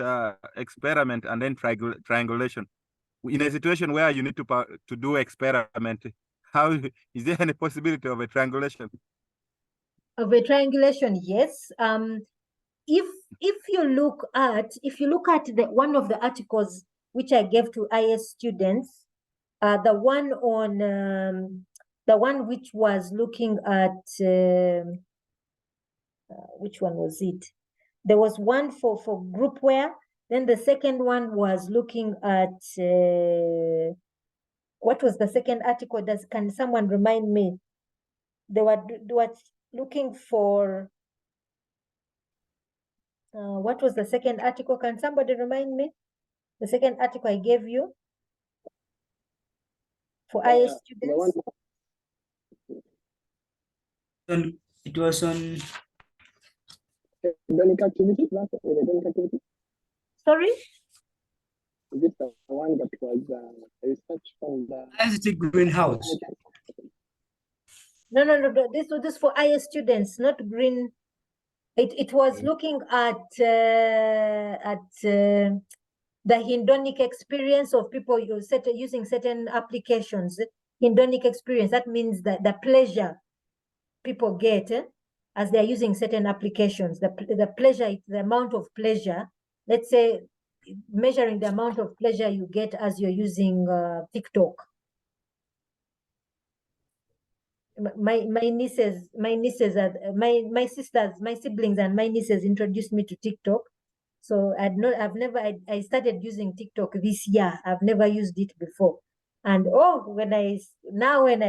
S2: experiment and then triangulation. In a situation where you need to do experiment, how is there any possibility of a triangulation?
S1: Of a triangulation, yes. If you look at the one of the articles which I gave to IS students, the one on the one which was looking at which one was it? There was one for groupware. Then the second one was looking at what was the second article? Can someone remind me? They were looking for what was the second article? Can somebody remind me? The second article I gave you for IS students.
S3: It was on
S5: Hedonic activity. That's hedonic activity.
S1: Sorry?
S5: Is this the one that was research from the
S3: ICT greenhouse?
S1: No. This was for IS students, not green. It was looking at the hedonic experience of people using certain applications. Hedonic experience, that means that the pleasure people get as they're using certain applications. The pleasure, the amount of pleasure, let's say measuring the amount of pleasure you get as you're using TikTok. My sisters, my siblings and my nieces introduced me to TikTok. So I started using TikTok this year. I've never used it before. And when I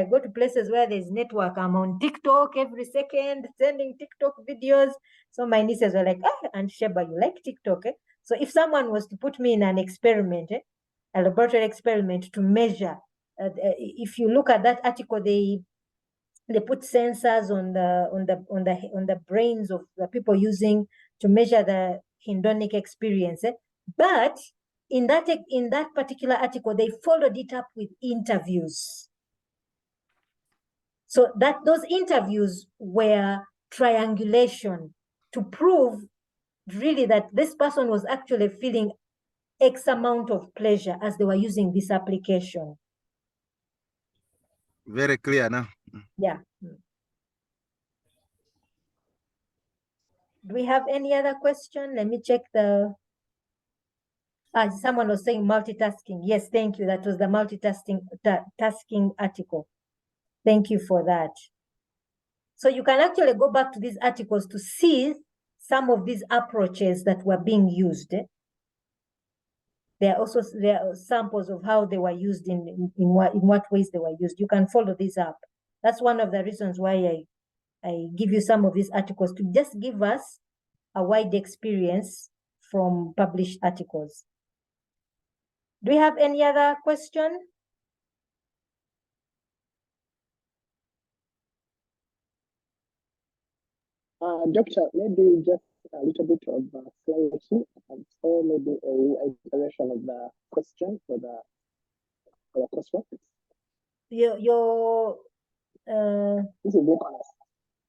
S1: go to places where there's network, I'm on TikTok every second, sending TikTok videos. So my nieces were like, Aunt Sheba, you like TikTok? Eh? So if someone was to put me in an experiment, a laboratory experiment to measure, if you look at that article, they put sensors on the brains of the people using to measure the hedonic experience. But in that particular article, they followed it up with interviews. So those interviews were triangulation to prove really that this person was actually feeling X amount of pleasure as they were using this application.
S2: Very clear now.
S1: Yeah. Do we have any other question? Let me check the... someone was saying multitasking. Yes, thank you. That was the multitasking article. Thank you for that. So you can actually go back to these articles to see some of these approaches that were being used. There are samples of how they were used in what ways they were used. You can follow these up. That's one of the reasons why I give you some of these articles, to just give us a wide experience from published articles. Do we have any other question?
S5: Doctor, maybe just a little bit of clarity, or maybe a reiteration of the question for the coursework. This is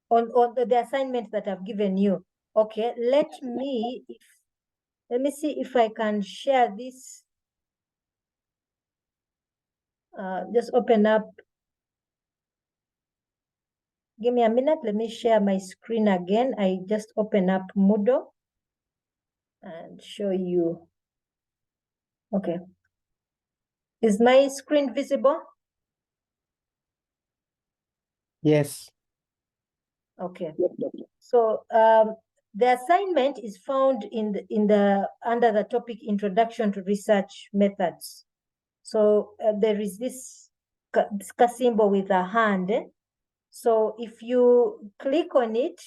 S1: on the assignment that I've given you. Okay, let me see if I can share this. Just open up. Give me a minute. Let me share my screen again. I just open up Moodle and show you. Okay. Is my screen visible?
S9: Yes.
S1: Okay. So the assignment is found under the topic Introduction to Research Methods. So there is this symbol with a hand. So if you click on it,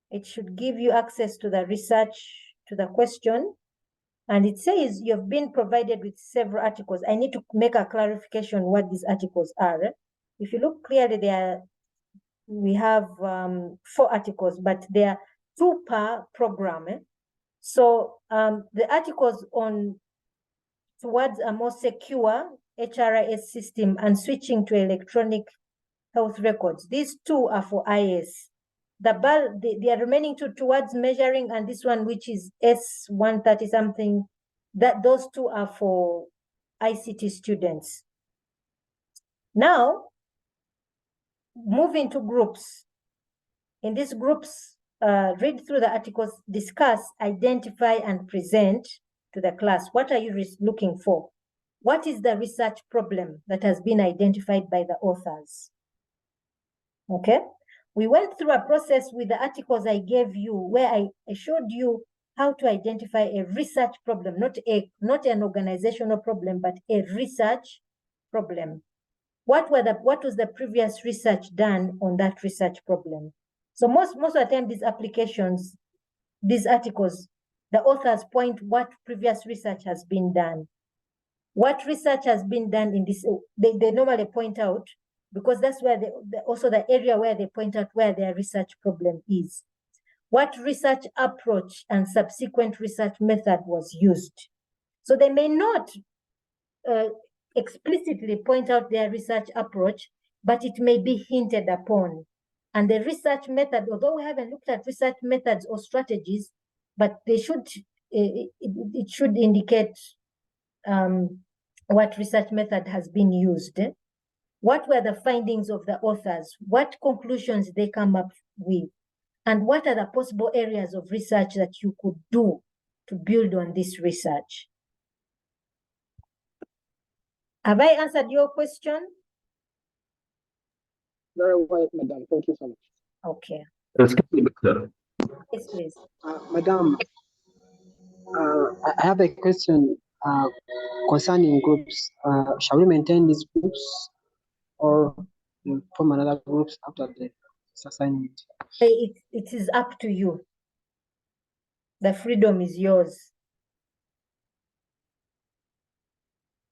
S1: it should give you access to the research, to the question. And it says you've been provided with several articles. I need to make a clarification what these articles are. If you look clearly, we have 4 articles, but there are 2 per program. So the articles on towards a more secure HRIS system and switching to electronic health records. These two are for IS. The are remaining two towards measuring, and this one, which is S130 something, that those two are for ICT students. Now, moving to groups. In these groups, read through the articles, discuss, identify, and present to the class. What are you looking for? What is the research problem that has been identified by the authors? Okay, we went through a process with the articles I gave you where I showed you how to identify a research problem, not an organizational problem, but a research problem. What was the previous research done on that research problem? So most of the time, these applications, these articles, the authors point what previous research has been done. What research has been done in this, they normally point out, because that's where also the area where they point out where their research problem is. What research approach and subsequent research method was used? So they may not explicitly point out their research approach, but it may be hinted upon. And the research method, although we haven't looked at research methods or strategies, but they should, it should indicate what research method has been used. What were the findings of the authors? What conclusions they come up with? And what are the possible areas of research that you could do to build on this research? Have I answered your question?
S5: Very well, Madam. Thank you so much.
S1: Okay.
S10: Excuse me, doctor.
S1: Yes, please.
S11: Madam, I have a question concerning groups. Shall we maintain these groups or form another groups after the assignment?
S1: It is up to you. The freedom is yours.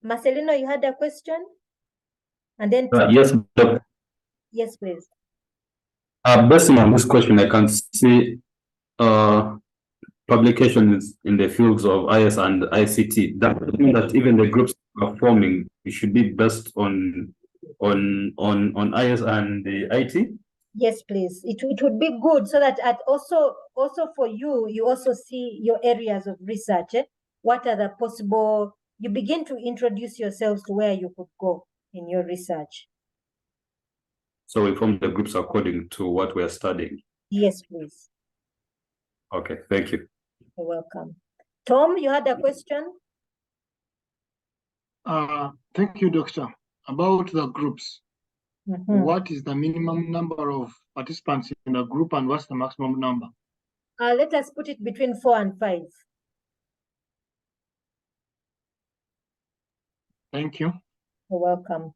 S1: Marcelino, you had a question? And then
S10: Yes, doctor.
S1: Yes, please.
S10: Based on this question, I can see publications in the fields of IS and ICT. That means that even the groups are forming, it should be based on IS and the IT.
S1: Yes, please. It would be good so that also for you, you also see your areas of research. What are the possible? You begin to introduce yourselves to where you could go in your research.
S10: So we form the groups according to what we are studying.
S1: Yes, please.
S10: Okay, thank you.
S1: You're welcome. Tom, you had a question?
S7: Thank you, Doctor. About the groups. What is the minimum number of participants in a group and what's the maximum number?
S1: Let us put it between 4 and 5.
S7: Thank you.
S1: You're welcome.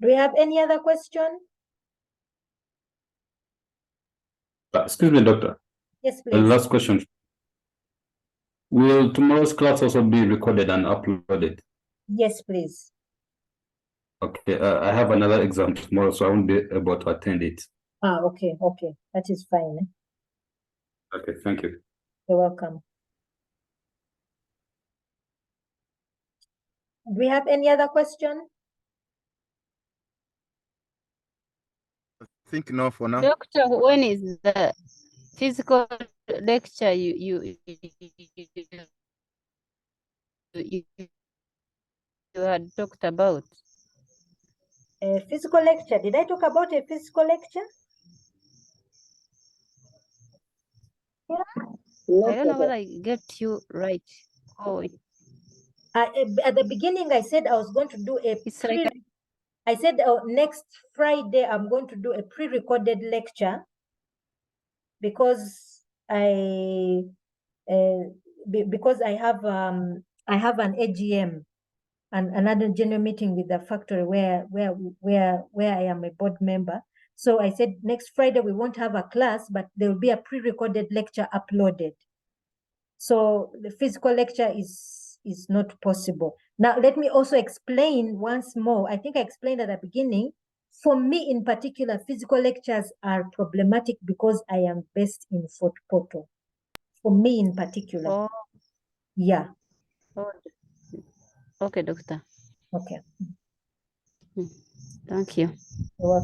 S1: Do we have any other question?
S10: Excuse me, doctor.
S1: Yes, please.
S10: The last question. Will tomorrow's class also be recorded and uploaded?
S1: Yes, please.
S10: Okay, I have another exam tomorrow, so I won't be able to attend it.
S1: Okay. That is fine.
S10: Okay, thank you.
S1: You're welcome. Do we have any other question?
S2: I think no for now.
S4: Doctor, when is the physical lecture you had talked about?
S1: A physical lecture. Did I talk about a physical lecture?
S4: I don't know whether I get you right.
S1: At the beginning, I said I was going to do I said next Friday I'm going to do a pre-recorded lecture because I have an AGM and another general meeting with the factory where I am a board member. So I said next Friday we won't have a class, but there will be a pre-recorded lecture uploaded. So the physical lecture is not possible. Now let me also explain once more. I think I explained at the beginning. For me in particular, physical lectures are problematic because I am based in Fort Portal. For me in particular.
S4: Oh.
S1: Yeah.
S4: Oh. Okay, doctor.
S1: Okay.
S4: Thank you.
S1: You're welcome.